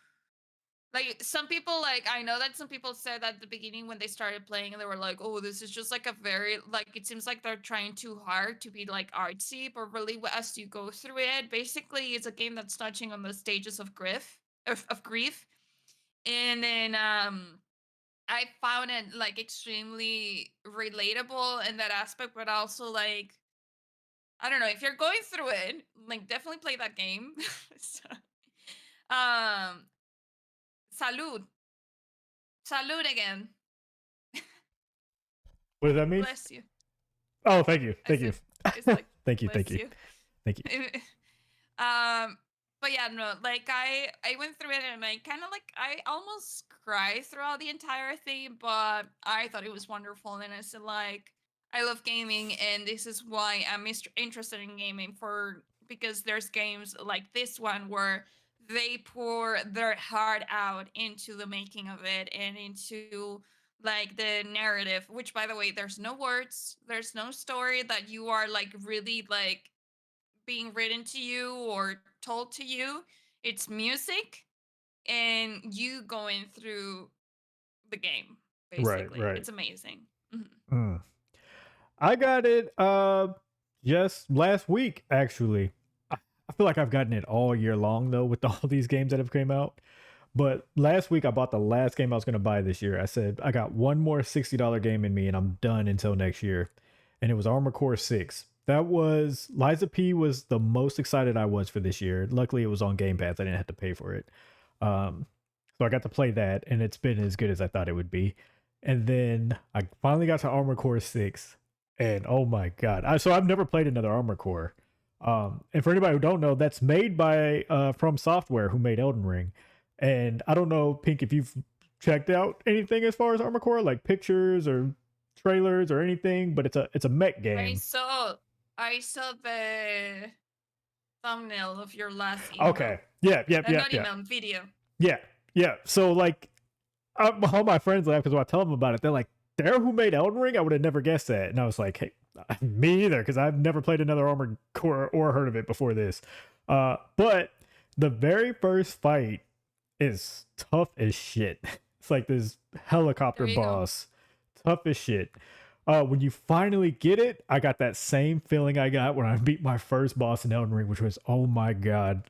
like, some people, like, I know that some people said at the beginning when they started playing, they were like, oh, this is just like a very, like, it seems like they're trying too hard to be like artsy, but really as you go through it, basically it's a game that's touching on the stages of grief. And then I found it like extremely relatable in that aspect, but also like, I don't know, if you're going through it, like, definitely play that game. So, um, salud. Salud again. What does that mean? Bless you. Oh, thank you. Thank you. It's like, Thank you. bless Thank you. you. Thank you. But yeah, no, like I went through it, and I kind of like, I almost cried throughout the entire thing, but I thought it was wonderful. And I said, like, I love gaming, and this is why I'm interested in gaming, because there's games like this one where they pour their heart out into the making of it and into like the narrative, which, by the way, there's no words, there's no story that you are like really like being written to you or told to you. It's music and you going through the game, Right, basically. right. It's amazing. Mhm. I got it just last week, actually. I feel like I've gotten it all year long though, with all these games that have came out. But last week I bought the last game I was going to buy this year. I said I got one more $60 game in me and I'm done until next year. And it was Armor Core 6. That was Liza P was the most excited I was for this year. Luckily it was on Game Pass. I didn't have to pay for it. So I got to play that, and it's been as good as I thought it would be. And then I finally got to Armor Core 6, and oh my god. So I've never played another Armor Core. And for anybody who don't know, that's made by From Software, who made Elden Ring. And I don't know, Pink, if you've checked out anything as far as Armor Core, like pictures or trailers or anything, but it's a mech game. I saw the thumbnail of your last email. Okay. Yeah. Not email, video. Yeah. So like, all my friends laugh because when I tell them about it, they're like, "They're who made Elden Ring." I would have never guessed that, and I was like, "Hey, me either," because I've never played another Armored Core or heard of it before this. But the very first fight is tough as shit. It's like this helicopter boss, tough as shit. When you finally get it, I got that same feeling I got when I beat my first boss in Elden Ring, which was, oh my god,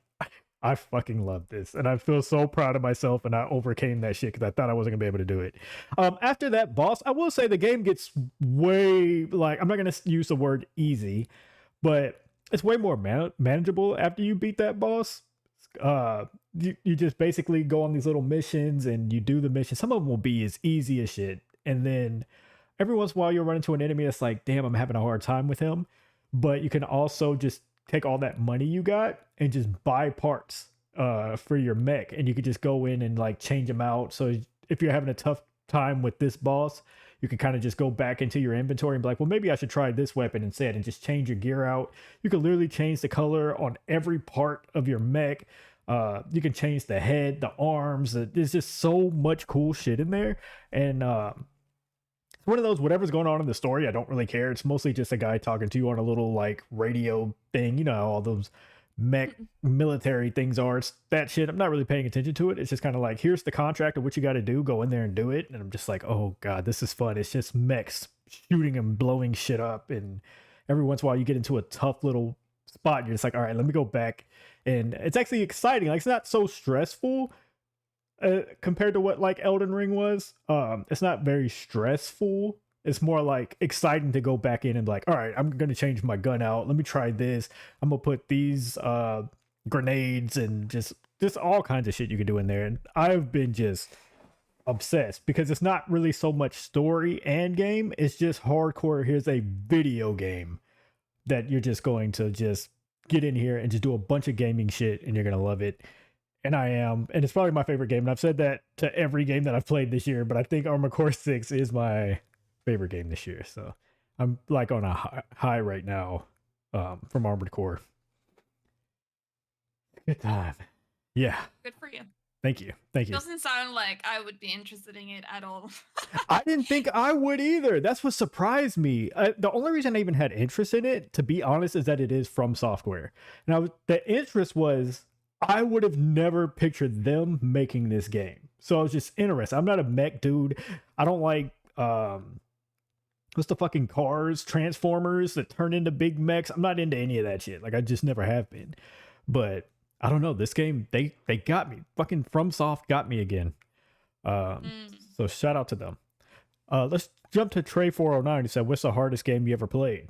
I fucking love this, and I feel so proud of myself, and I overcame that shit because I thought I wasn't gonna be able to do it. After that boss, I will say the game gets way, like, I'm not gonna use the word easy, but it's way more manageable after you beat that boss. You just basically go on these little missions and you do the mission. Some of them will be as easy as shit, and then every once in a while you'll run into an enemy that's like, damn, I'm having a hard time with him. But you can also just take all that money you got and just buy parts for your mech, and you could just go in and like change them out. So if you're having a tough time with this boss, you can kind of just go back into your inventory and be like, well, maybe I should try this weapon instead, and just change your gear out. You can literally change the color on every part of your mech. You can change the head, the arms. There's just so much cool shit in there. And it's one of those, whatever's going on in the story, I don't really care. It's mostly just a guy talking to you on a little like radio thing. You know how all those mech military things are. It's that shit. I'm not really paying attention to it. It's just kind of like, here's the contract of what you got to do. Go in there and do it. And I'm just like, oh god, this is fun. It's just mechs shooting and blowing shit up. And every once in a while you get into a tough little spot. And you're just like, all right, let me go back. And it's actually exciting. Like, it's not so stressful compared to what like Elden Ring was. It's not very stressful. It's more like exciting to go back in and be like, all right, I'm gonna change my gun out. Let me try this. I'm gonna put these grenades and just all kinds of shit you can do in there. And I've been just obsessed because it's not really so much story and game. It's just hardcore. Here's a video game that you're just going to just get in here and just do a bunch of gaming shit, and you're gonna love it. And I am, and it's probably my favorite game. And I've said that to every game that I've played this year, but I think Armored Core 6 is my favorite game this year. So I'm like on a high right now from Armored Core. Good time. Yeah. Good for you. Thank you. Thank you. Doesn't sound like I would be interested in it at all. I didn't think I would either. That's what surprised me. The only reason I even had interest in it, to be honest, is that it is from software. Now, the interest was, I would have never pictured them making this game. So I was just interested. I'm not a mech dude. I don't like what's the fucking cars, Transformers that turn into big mechs. I'm not into any of that shit. Like, I just never have been. But I don't know. This game, they got me. Fucking FromSoft got me again. So shout out to them. Let's jump to Trey409 who said, what's the hardest game you ever played?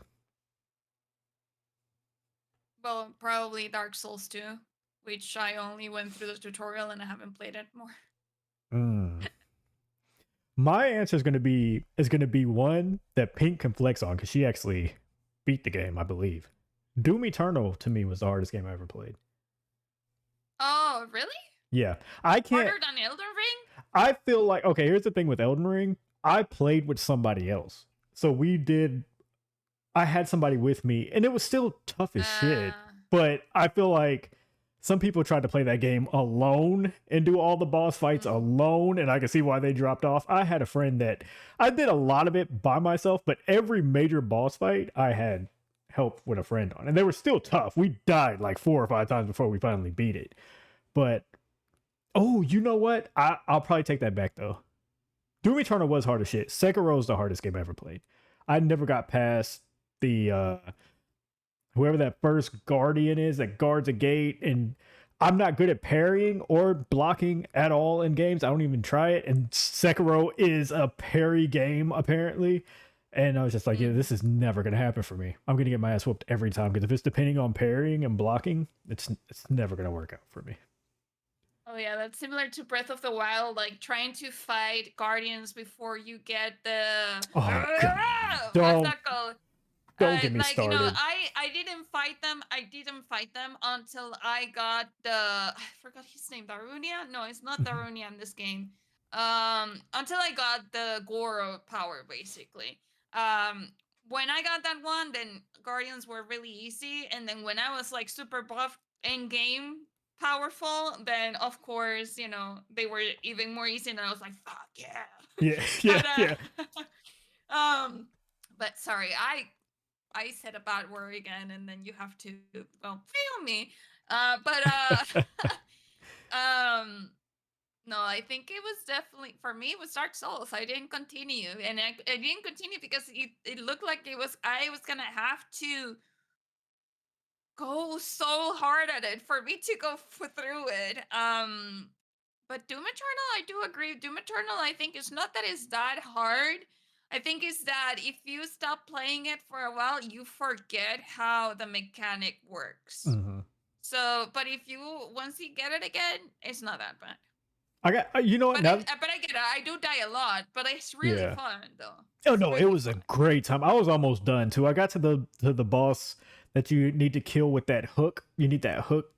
Well, probably Dark Souls 2, which I only went through the tutorial and I haven't played it more. My answer is gonna be one that Pink can flex on because she actually beat the game, I believe. Doom Eternal to me was the hardest game I ever played. Oh, really? Yeah, I can't. Harder than Elden Ring? I feel like, okay, here's the thing with Elden Ring. I played with somebody else, so I had somebody with me, and it was still tough as shit. But I feel like some people tried to play that game alone and do all the boss fights alone, and I can see why they dropped off. I had a friend that I did a lot of it by myself, but every major boss fight I had help with a friend on, and they were still tough. We died like 4 or 5 times before we finally beat it. But oh, you know what? I'll probably take that back though. Doom Eternal was hard as shit. Sekiro is the hardest game I ever played. I never got past the whoever that first guardian is that guards a gate, and I'm not good at parrying or blocking at all in games. I don't even try it. And Sekiro is a parry game apparently. And I was just like, yeah, this is never gonna happen for me. I'm gonna get my ass whooped every time because if it's depending on parrying and blocking, it's never gonna work out for me. Oh yeah, that's similar to Breath of the Wild, like trying to fight guardians before you get the what's that called? Don't get me like, started. You know, I didn't fight them. I didn't fight them until I got I forgot his name. Darunia? No, it's not Darunia in this game. Until I got the Goro power, basically. When I got that one, then Guardians were really easy, and then when I was like super buff in game powerful, then of course, you know, they were even more easy, and I was like, fuck yeah. Yeah, yeah, yeah. But sorry, I said a bad word again, and then you have to fail me. No, I think it was definitely for me. It was Dark Souls. I didn't continue, and I didn't continue because it looked like I was gonna have to go so hard at it for me to go through it. But Doom Eternal, I do agree. Doom Eternal, I think it's not that it's that hard. I think it's that if you stop playing it for a while, you forget how the mechanic works. So, but if you once you get it again, it's not that bad. I got you know what But now. but I get it. I do die a lot, but it's really fun though. Oh It's no, it really was fun. a great time. I was almost done too. I got to the boss that you need to kill with that hook. You need that hook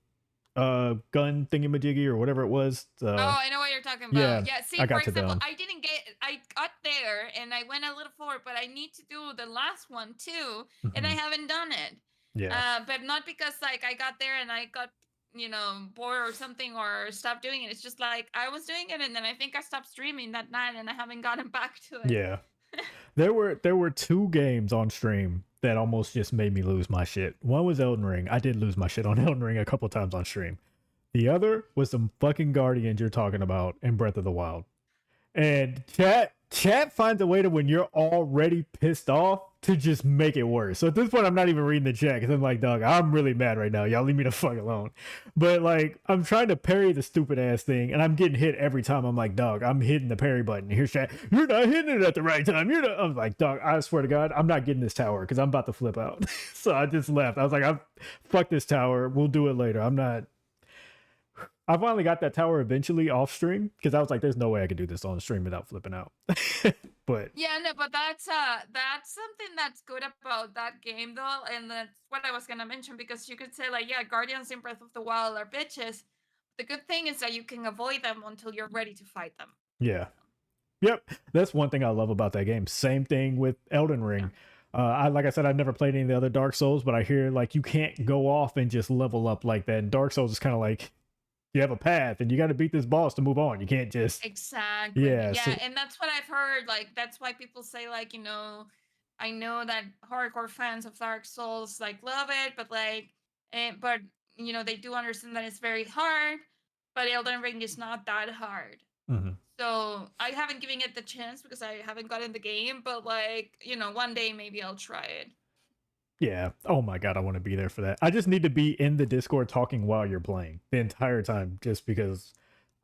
gun thingamajiggy or whatever it was. Oh, I know what you're talking Yeah, about. Yeah, see, I for got to example, them. I got there and I went a little forward, but I need to do the last one too, and I Mhm. haven't done it. Yeah. But not because like I got there and I got, you know, bored or something or stopped doing it. It's just like I was doing it and then I think I stopped streaming that night and I haven't gotten back to it. Yeah. There were two games on stream that almost just made me lose my shit. One was Elden Ring. I did lose my shit on Elden Ring a couple times on stream. The other was some fucking Guardians you're talking about in Breath of the Wild. And chat finds a way to when you're already pissed off to just make it worse. So at this point, I'm not even reading the chat because I'm like, dog, I'm really mad right now. Y'all leave me the fuck alone. But like, I'm trying to parry the stupid ass thing, and I'm getting hit every time. I'm like, dog, I'm hitting the parry button. Here's chat. You're not hitting it at the right time. You're not. I'm like, dog, I swear to God, I'm not getting this tower because I'm about to flip out. So I just left. I was like, fuck this tower. We'll do it later. I'm not. I finally got that tower eventually off stream because I was like, "There's no way I could do this on stream without flipping out." But yeah, no, but that's something that's good about that game though, and that's what I was gonna mention because you could say like, yeah, Guardians in Breath of the Wild are bitches. The good thing is that you can avoid them until you're ready to fight them. yeah, yep, that's one thing I love about that game. Same thing with Elden Ring. I like I said, I've never played any of the other Dark Souls, but I hear like you can't go off and just level up like that. And Dark Souls is kind of like you have a path and you got to beat this boss to move on. You can't just Exactly. yeah. Yeah, So and that's what I've heard. Like that's why people say like, you know, I know that hardcore fans of Dark Souls like love it, but like, but you know, they do understand that it's very hard. But Elden Ring is not that hard. mhm. So I haven't given it the chance because I haven't gotten the game. But like, you know, one day maybe I'll try it. Yeah. Oh my God, I want to be there for that. I just need to be in the Discord talking while you're playing the entire time, just because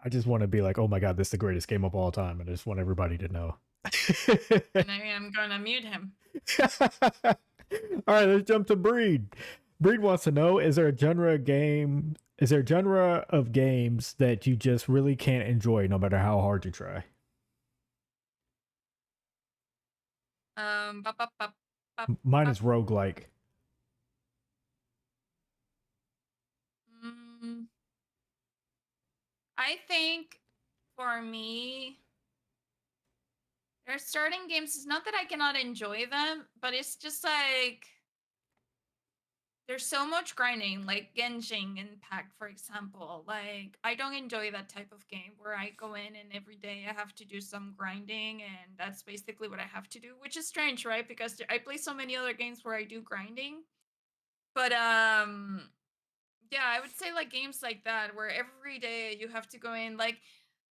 I just want to be like, oh my God, this is the greatest game of all time. And I just want everybody to know. And I am gonna mute him. All right, let's jump to Breed. Breed wants to know, is there a genre of games that you just really can't enjoy no matter how hard you try? Bop, bop, bop, bop, Mine bop. is roguelike. I think for me, there's certain games. It's not that I cannot enjoy them, but it's just like there's so much grinding, like Genshin Impact, for example. Like I don't enjoy that type of game where I go in and every day I have to do some grinding, and that's basically what I have to do, which is strange, right? Because I play so many other games where I do grinding, but yeah, I would say like games like that where every day you have to go in. Like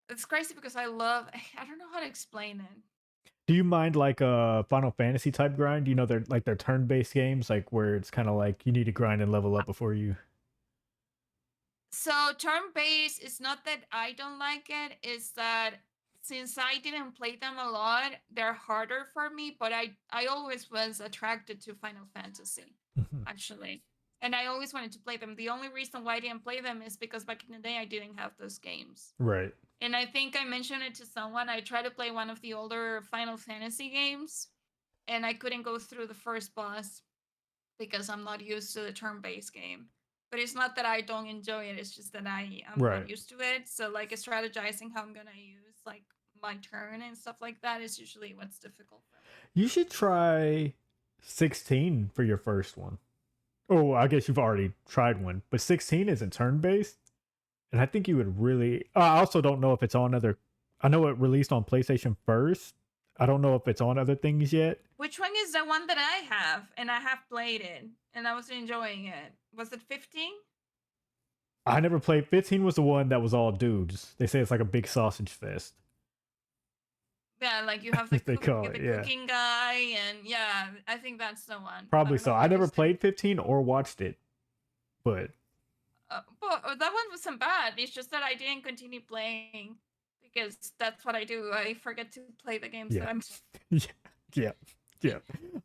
it's crazy because I don't know how to explain it. Do you mind like a Final Fantasy type grind? You know, they're turn-based games, like where it's kind of like you need to grind and level up before you. So turn-based is not that I don't like it, it's that since I didn't play them a lot, they're harder for me, but I always was attracted to Final Fantasy, Mhm. actually. And I always wanted to play them. The only reason why I didn't play them is because back in the day I didn't have those games. Right. And I think I mentioned it to someone. I tried to play one of the older Final Fantasy games, and I couldn't go through the first boss because I'm not used to the turn-based game. But it's not that I don't enjoy it. It's just that I'm Right. not used to it. So like strategizing how I'm gonna use like my turn and stuff like that is usually what's difficult for me. You should try 16 for your first one. Oh, I guess you've already tried one, but 16 isn't turn based, and I think you would really. I also don't know if it's on other. I know it released on PlayStation first. I don't know if it's on other things yet. Which one is the one that I have and I have played it and I was enjoying it? Was it 15? I never played. 15 was the one that was all dudes. They say it's like a big sausage fest. Yeah, like you have the, They call the it, yeah. cooking guy, and yeah, I think that's the one. Probably don't know so. I what never is it. played 15 or watched it, but But that one wasn't bad. It's just that I didn't continue playing because that's what I do. I forget to play the games yeah, that I'm. yeah, yeah.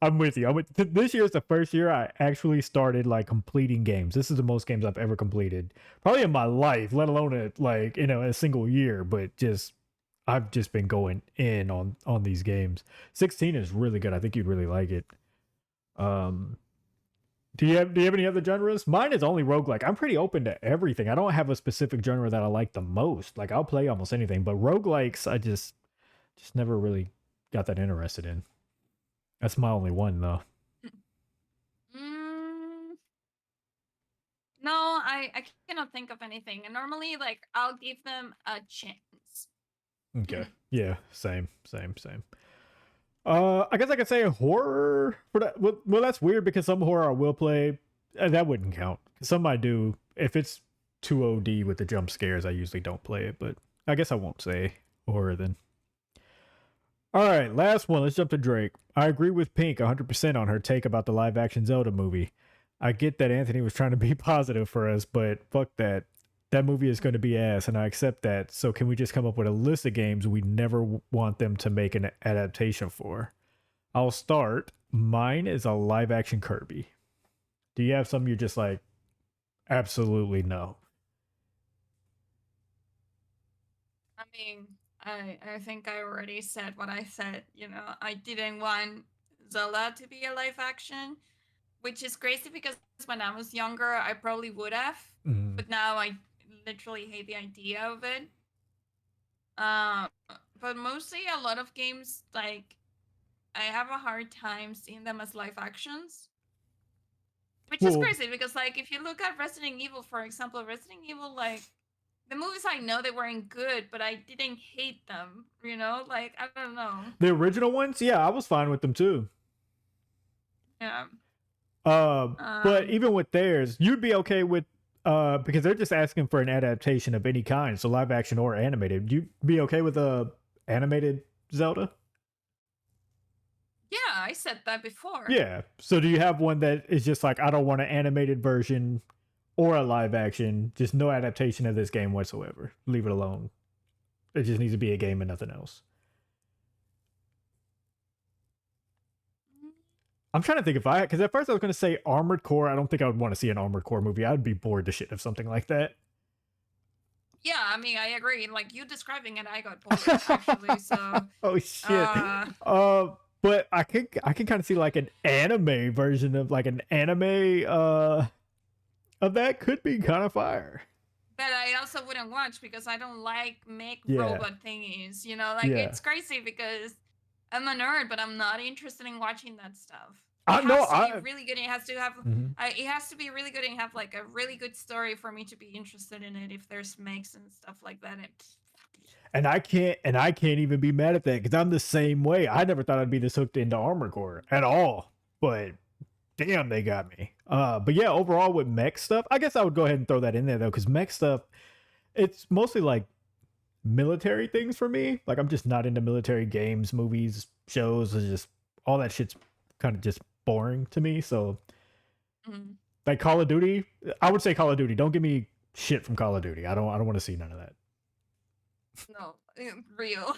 I'm with you. This year is the first year I actually started like completing games. This is the most games I've ever completed, probably in my life, let alone a single year. But I've just been going in on these games. 16 is really good. I think you'd really like it. Um, do you have any other genres? Mine is only roguelike. I'm pretty open to everything. I don't have a specific genre that I like the most. Like I'll play almost anything, but roguelikes I just never really got that interested in. That's my only one though. Mm, no, I cannot think of anything. And normally, like, I'll give them a chance. Okay. Yeah, same. I guess I could say horror for that. Well, that's weird because some horror I will play. That wouldn't count. Some I do. If it's too OD with the jump scares, I usually don't play it. But I guess I won't say horror then. All right, last one. Let's jump to Drake. I agree with Pink 100% on her take about the live action Zelda movie. I get that Anthony was trying to be positive for us, but fuck that. That movie is going to be ass, and I accept that. So can we just come up with a list of games we never want them to make an adaptation for? I'll start. Mine is a live action Kirby. Do you have some you're just like, absolutely no? I mean, I think I already said what I said. You know, I didn't want Zelda to be a live action, which is crazy because when I was younger, I probably would have, but now I literally hate the idea of it. But mostly a lot of games, like, I have a hard time seeing them as live actions. Which is crazy because, like, if you look at Resident Evil, for example, Resident Evil, like, the movies I know they weren't good, but I didn't hate them. You know, like, I don't know. The original ones, yeah, I was fine with them too. Yeah. But even with theirs, you'd be okay with because they're just asking for an adaptation of any kind, so live action or animated. You'd be okay with a animated Zelda? Yeah, I said that before. Yeah. So do you have one that is just like I don't want an animated version or a live action, just no adaptation of this game whatsoever. Leave it alone. It just needs to be a game and nothing else. I'm trying to think if because at first I was going to say Armored Core. I don't think I would want to see an Armored Core movie. I'd be bored to shit of something like that. Yeah, I mean, I agree. Like, you describing it, I got bored, actually, so... Oh, shit. But I can kind of see, like, an anime version of, like, an anime, of that could be kind of fire. That I also wouldn't watch because I don't like robot thingies, you know? Like, it's crazy because I'm a nerd, but I'm not interested in watching that stuff. It has to be really good. It has to have. It has to be really good and have like a really good story for me to be interested in it. If there's makes and stuff like that, and I can't even be mad at that because I'm the same way. I never thought I'd be this hooked into Armored Core at all, but damn, they got me. But yeah, overall with mech stuff, I guess I would go ahead and throw that in there though, because mech stuff, it's mostly like military things for me. Like I'm just not into military games, movies, shows. It's just all that shit's kind of just boring to me. So like Call of Duty, I would say Call of Duty. Don't give me shit from Call of Duty. I don't want to see none of that. No, real.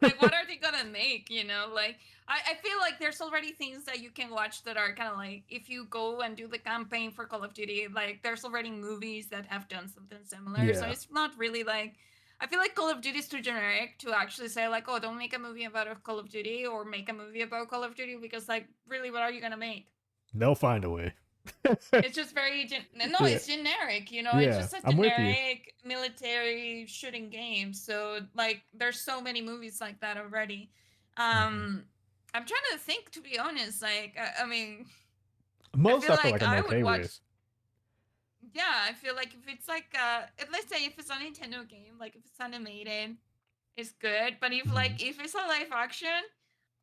Like, what are they gonna make? You know, like I feel like there's already things that you can watch that are kind of like if you go and do the campaign for Call of Duty, like there's already movies that have done something similar. Yeah. So it's not really like I feel like Call of Duty is too generic to actually say like, oh, don't make a movie about a Call of Duty or make a movie about Call of Duty because like really, what are you gonna make? They'll find a way. It's just very it's generic, you know. It's just a generic military shooting game. So like there's so many movies like that already. I'm trying to think, to be honest. Like, I mean, Most I feel like like I'm I would okay watch. with. Yeah, I feel like if it's like, let's say if it's a Nintendo game, like if it's animated, it's good. But Mhm. if it's a live action,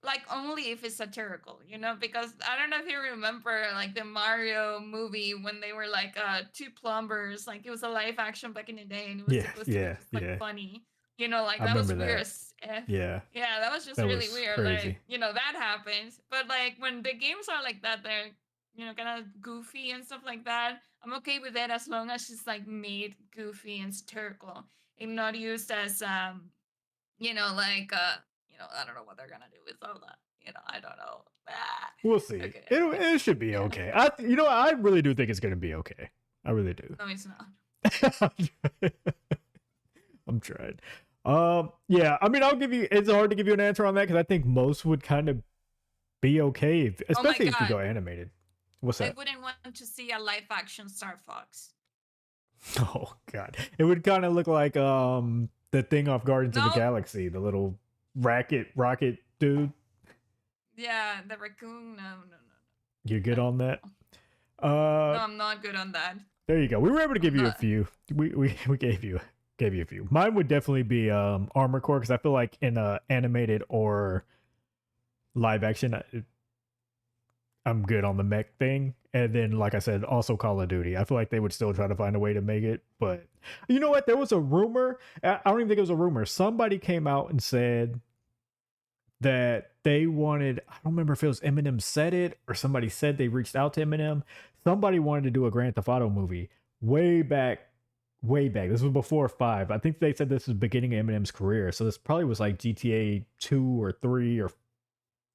like only if it's satirical, because I don't know if you remember like the Mario movie when they were like two plumbers, like it was a live action back in the day and it was Yeah, supposed to be yeah, just like yeah. funny, like I that was remember weird that. as F. Yeah, Yeah, that was just that really was weird. crazy. Like, that happens. But like when the games are like that, they're kind of goofy and stuff like that. I'm okay with it as long as it's like made goofy and satirical and not used as like I don't know what they're gonna do with all that. I don't know. We'll see. Okay. It should be Yeah. okay. I really do think it's gonna be okay. I really do. No, it's not. I'm trying. Yeah. I mean, I'll give you. It's hard to give you an answer on that because I think most would kind of be okay, Oh my especially if you go god. animated. What's I that? wouldn't want to see a live action Star Fox. Oh god, it would kind of look like the thing off Guardians of the No. Galaxy, the little rocket dude. Yeah, the raccoon. No. You're good on that. No, I'm not good on that. There you go. We were able to give I'm you a not. few. We gave you a few. Mine would definitely be Armor Core because I feel like in animated or live action, I'm good on the mech thing. And then, like I said, also Call of Duty. I feel like they would still try to find a way to make it. But you know what? There was a rumor. I don't even think it was a rumor. Somebody came out and said that they wanted, I don't remember if it was Eminem said it or somebody said they reached out to Eminem. Somebody wanted to do a Grand Theft Auto movie way back, way back. This was before 5. I think they said this was beginning of Eminem's career. So this probably was like GTA 2 or 3 or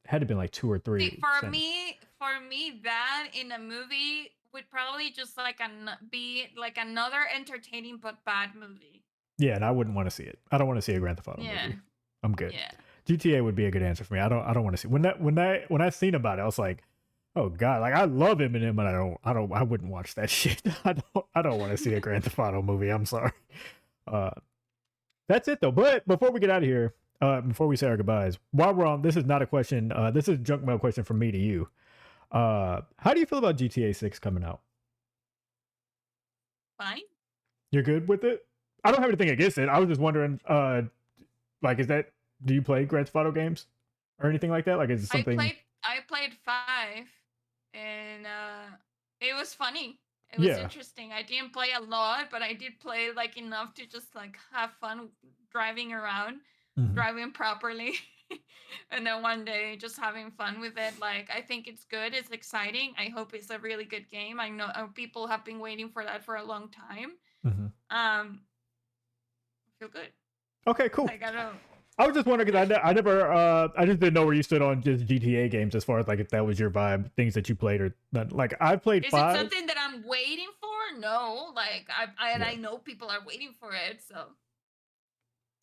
had to been like 2 or 3. See, for me, that in a movie would probably just like be like another entertaining but bad movie. Yeah, and I wouldn't want to see it. I don't want to see a Grand Theft Auto Yeah. movie. I'm good. Yeah. GTA would be a good answer for me. I don't want to see when I seen about it, I was like, oh god, like I love Eminem, but I wouldn't watch that shit. I don't want to see a Grand Theft Auto movie. I'm sorry. That's it though. But before we get out of here, before we say our goodbyes, while we're on, this is not a question. This is a junk mail question from me to you. How do you feel about GTA 6 coming out? Fine. You're good with it? I don't have anything against it. I was just wondering, like, do you play Grand Theft Auto games or anything like that? Like, is it something? I played 5, and it was funny. It was Yeah. interesting. I didn't play a lot, but I did play like enough to just like have fun driving around, Mhm. driving properly. And then one day just having fun with it. Like, I think it's good. It's exciting. I hope it's a really good game. I know people have been waiting for that for a long time. Mhm. I feel good. Okay, cool. Like, I don't. I was just wondering because I never, I just didn't know where you stood on just GTA games as far as like if that was your vibe, things that you played or not. Like I played Is 5. it something that I'm waiting for? No. Like, Yeah. I know people are waiting for it. So.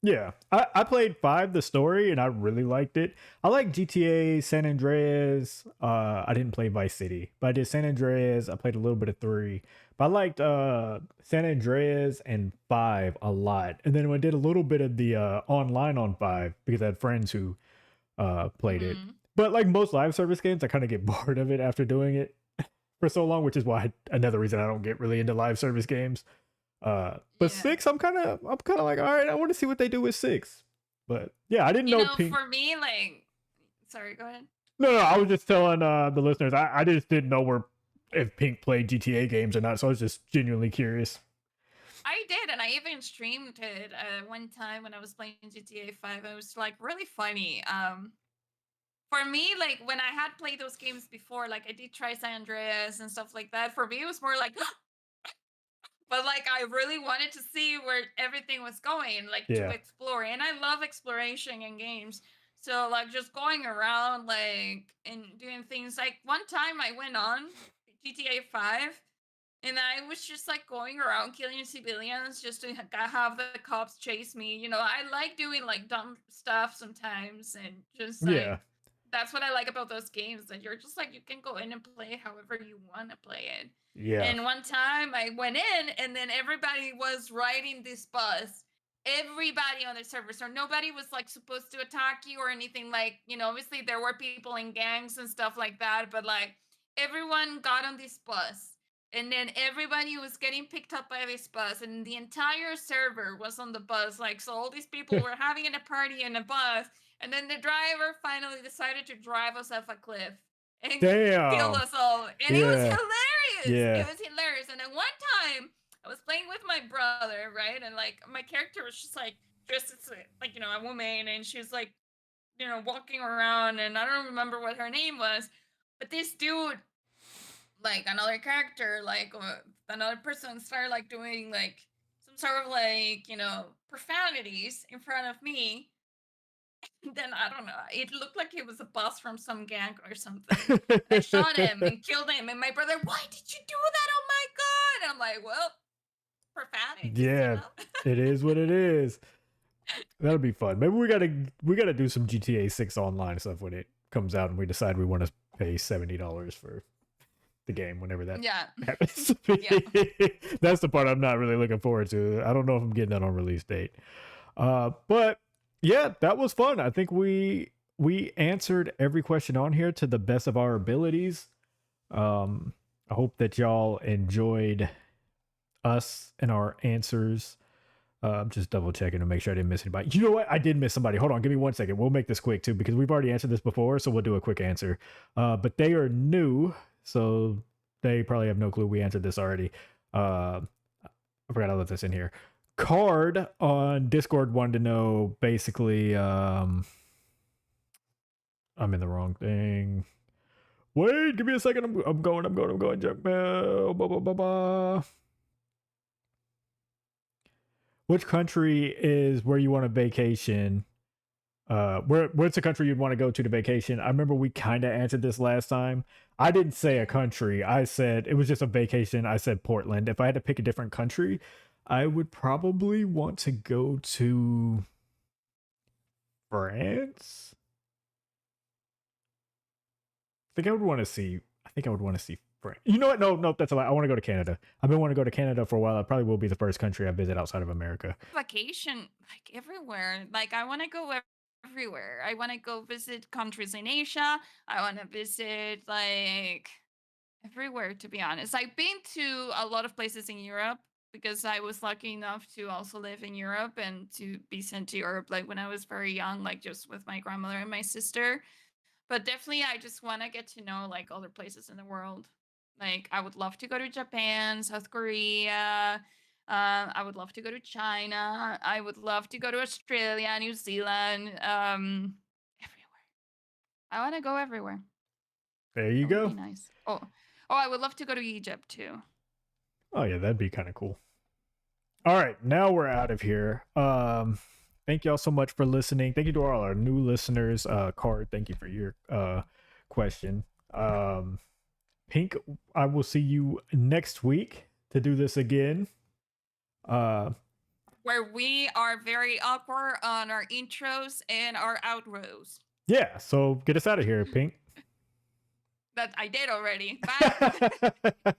Yeah, I played 5, the story, and I really liked it. I like GTA, San Andreas. I didn't play Vice City, but I did San Andreas. I played a little bit of 3, but I liked San Andreas and 5 a lot. And then I did a little bit of the online on 5 because I had friends who played it. But like most live service games, I kind of get bored of it after doing it for so long, which is why another reason I don't get really into live service games. But Yeah. 6, I'm kind of like, all right, I want to see what they do with 6. But yeah, I didn't You know know, Pink. for me, like, sorry, go ahead. No, I was just telling the listeners, I just didn't know where if Pink played GTA games or not, so I was just genuinely curious. I did, and I even streamed it one time when I was playing GTA 5. It was like really funny. For me, like when I had played those games before, like I did try San Andreas and stuff like that. For me, it was more like, but like I really wanted to see where everything was going, like to Yeah. explore. And I love exploration in games. So like just going around like and doing things. Like one time I went on GTA 5 and I was just like going around killing civilians just to have the cops chase me. You know, I like doing like dumb stuff sometimes and just like Yeah. that's what I like about those games, that you're just like you can go in and play it however you want to play it. Yeah. And one time I went in and then everybody was riding this bus everybody on the server. So nobody was like supposed to attack you or anything. Like, obviously there were people in gangs and stuff like that, but like everyone got on this bus. And then everybody was getting picked up by this bus, and the entire server was on the bus. Like, so all these people were having a party in a bus, and then the driver finally decided to drive us off a cliff and kill Damn. us all. And it was Yeah. hilarious. Yeah. It was hilarious. And then one time I was playing with my brother, right? And like my character was just like dressed as like, a woman, and she was like, walking around, and I don't remember what her name was, but this dude, like another character, like another person started like doing like some sort of like, profanities in front of me. Then I don't know. It looked like it was a boss from some gang or something. I shot him and killed him. And my brother, why did you do that? Oh my god! And I'm like, well, profanities, Yeah, it is what it is. That'll be fun. Maybe we gotta do some GTA 6 online stuff when it comes out, and we decide we want to pay $70 for the game whenever that Yeah. happens. Yeah. That's the part I'm not really looking forward to. I don't know if I'm getting that on release date. But yeah, that was fun. I think we answered every question on here to the best of our abilities. I hope that y'all enjoyed us and our answers. I'm just double checking to make sure I didn't miss anybody. You know what? I did miss somebody. Hold on, give me 1 second. We'll make this quick too, because we've already answered this before, so we'll do a quick answer. But they are new, so they probably have no clue we answered this already. I forgot I left this in here. Card on Discord wanted to know basically. I'm in the wrong thing. Wait, give me a second. I'm going. Junk mail. Blah, blah, blah, blah. Which country is where you want a vacation? Where's the country you'd want to go to vacation? I remember we kind of answered this last time. I didn't say a country. I said it was just a vacation. I said Portland. If I had to pick a different country, I would probably want to go to France. I think I would want to see France. You know what? No, that's a lie. I want to go to Canada. I've been wanting to go to Canada for a while. It probably will be the first country I visit outside of America. Vacation, like everywhere. Like I want to go everywhere. I want to go visit countries in Asia. I want to visit like everywhere, to be honest. I've been to a lot of places in Europe because I was lucky enough to also live in Europe and to be sent to Europe like when I was very young, like just with my grandmother and my sister. But definitely I just want to get to know like other places in the world. Like I would love to go to Japan, South Korea. I would love to go to China. I would love to go to Australia, New Zealand, everywhere. I want to go everywhere. There you That would go. be nice. Oh, I would love to go to Egypt too. Oh yeah, that'd be kind of cool. All right, now we're out of here. Thank y'all so much for listening. Thank you to all our new listeners. Card, thank you for your question. Pink, I will see you next week to do this again. Where we are very awkward on our intros and our outros. Yeah, so get us out of here, Pink. That I did already. Bye.